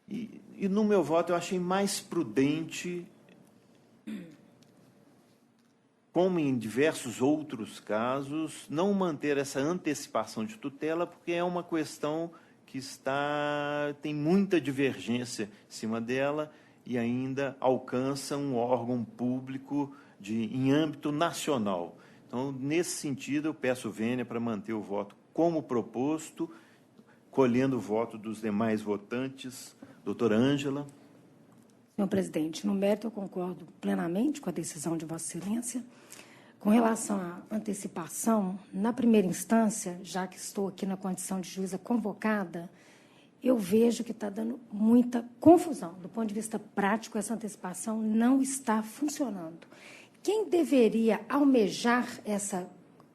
E no meu voto eu achei mais prudente, como em diversos outros casos, não manter essa antecipação de tutela, porque é uma questão que tem muita divergência em cima dela e ainda alcança um órgão público em âmbito nacional. Então, nesse sentido, eu peço vênia para manter o voto como proposto, colhendo o voto dos demais votantes. Doutora Ângela. Senhor presidente, no mérito eu concordo plenamente com a decisão de Vossa Excelência. Com relação à antecipação, na primeira instância, já que estou aqui na condição de juíza convocada, eu vejo que está dando muita confusão. Do ponto de vista prático, essa antecipação não está funcionando. Quem deveria almejar essa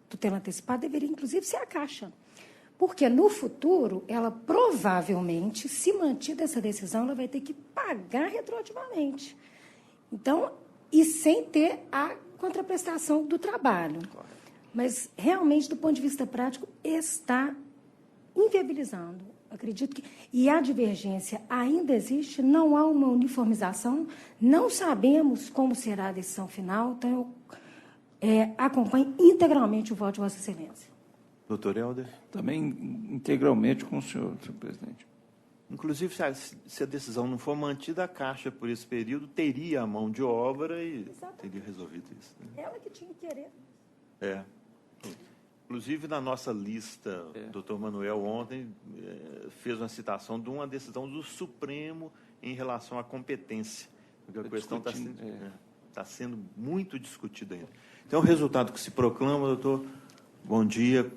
tutela antecipada deveria, inclusive, ser a Caixa. Porque, no futuro, ela provavelmente, se mantida essa decisão, ela vai ter que pagar retroativamente. Então, e sem ter a contraprestação do trabalho. Mas, realmente, do ponto de vista prático, está inviabilizando. Acredito que... E a divergência ainda existe, não há uma uniformização, não sabemos como será a decisão final, então eu acompanho integralmente o voto de Vossa Excelência. Doutor Helder? Também integralmente com o senhor presidente. Inclusive, se a decisão não for mantida, a Caixa, por esse período, teria a mão de obra e teria resolvido isso. Né? Ela que tinha que querer. Inclusive, na nossa lista, o doutor Manuel ontem fez uma citação de uma decisão do Supremo em relação à competência, porque a questão está sendo muito discutida ainda. Então, o resultado que se proclama, doutor, bom dia.